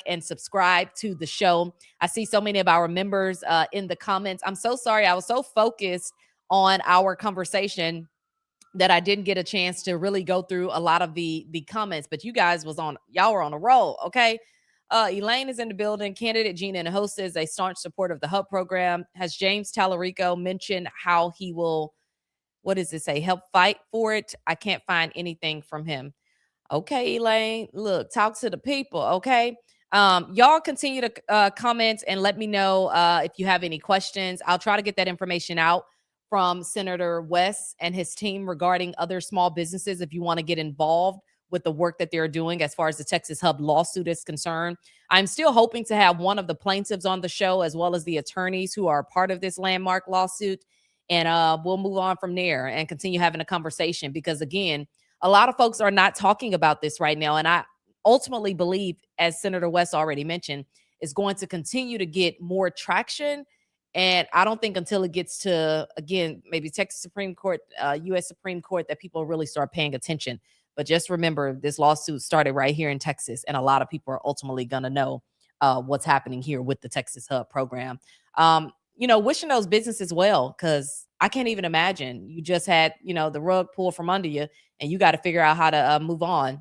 Speaker 3: and subscribe to the show. I see so many of our members in the comments. I'm so sorry. I was so focused on our conversation that I didn't get a chance to really go through a lot of the comments, but y'all were on a roll. Okay. Elaine is in the building. Candidate Gina and host is a staunch supporter of the Hub program. Has James Tallarico mentioned how he will, what does it say? Help fight for it. I can't find anything from him. Okay, Elaine, look, talk to the people. Okay. Y'all continue to comment and let me know if you have any questions. I'll try to get that information out from Senator West and his team regarding other small businesses if you want to get involved with the work that they're doing as far as the Texas Hub lawsuit is concerned. I'm still hoping to have one of the plaintiffs on the show as well as the attorneys who are part of this landmark lawsuit. And we'll move on from there and continue having a conversation because, again, a lot of folks are not talking about this right now. And I ultimately believe, as Senator West already mentioned, is going to continue to get more traction. And I don't think until it gets to, again, maybe Texas Supreme Court, U.S. Supreme Court, that people really start paying attention. But just remember, this lawsuit started right here in Texas, and a lot of people are ultimately going to know what's happening here with the Texas Hub program. Wishing those businesses well, because I can't even imagine you just had, the rug pulled from under you, and you got to figure out how to move on.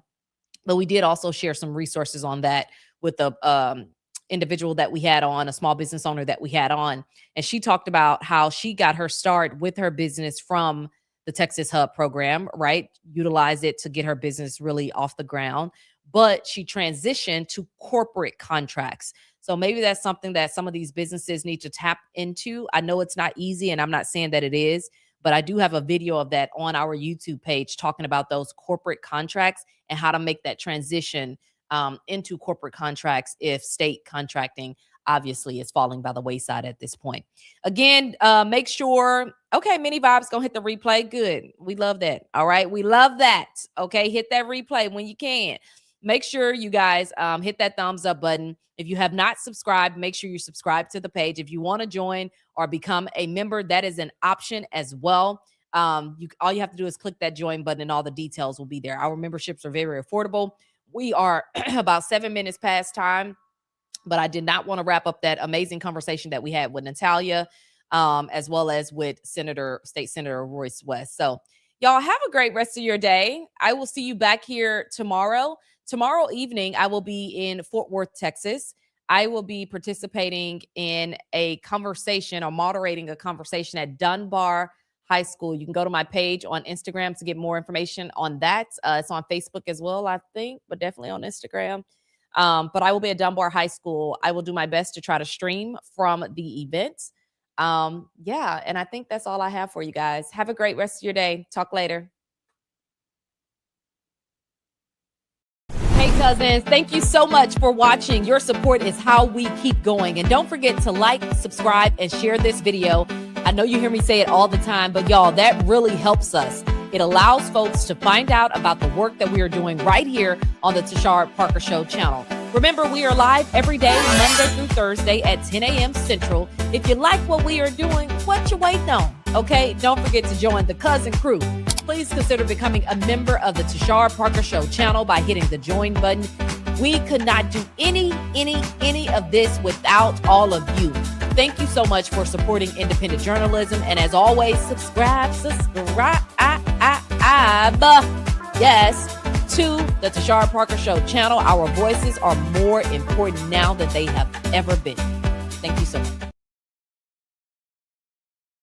Speaker 3: But we did also share some resources on that with the individual that we had on, a small business owner that we had on, and she talked about how she got her start with her business from the Texas Hub program, right? Utilized it to get her business really off the ground, but she transitioned to corporate contracts. So maybe that's something that some of these businesses need to tap into. I know it's not easy, and I'm not saying that it is, but I do have a video of that on our YouTube page talking about those corporate contracts and how to make that transition into corporate contracts if state contracting obviously is falling by the wayside at this point. Again, make sure, okay, Mini Vibes gonna hit the replay. Good. We love that. All right. We love that. Okay. Hit that replay when you can. Make sure you guys hit that thumbs up button. If you have not subscribed, make sure you subscribe to the page. If you want to join or become a member, that is an option as well. All you have to do is click that join button and all the details will be there. Our memberships are very affordable. We are about 7 minutes past time, but I did not want to wrap up that amazing conversation that we had with Natalia, as well as with State Senator Royce West. So y'all have a great rest of your day. I will see you back here tomorrow. Tomorrow evening, I will be in Fort Worth, Texas. I will be participating in a conversation or moderating a conversation at Dunbar High School. You can go to my page on Instagram to get more information on that. It's on Facebook as well, I think, but definitely on Instagram. But I will be at Dunbar High School. I will do my best to try to stream from the event. Yeah, and I think that's all I have for you guys. Have a great rest of your day. Talk later. Hey, cousins, thank you so much for watching. Your support is how we keep going. And don't forget to like, subscribe, and share this video. I know you hear me say it all the time, but y'all, that really helps us. It allows folks to find out about the work that we are doing right here on the Tashara Parker Show channel. Remember, we are live every day, Monday through Thursday at 10 a.m. Central. If you like what we are doing, what you waiting on? Okay, don't forget to join the cousin crew. Please consider becoming a member of the Tashara Parker Show channel by hitting the join button. We could not do any of this without all of you. Thank you so much for supporting independent journalism. And as always, subscribe, yes, to the Tashara Parker Show channel. Our voices are more important now than they have ever been. Thank you so much.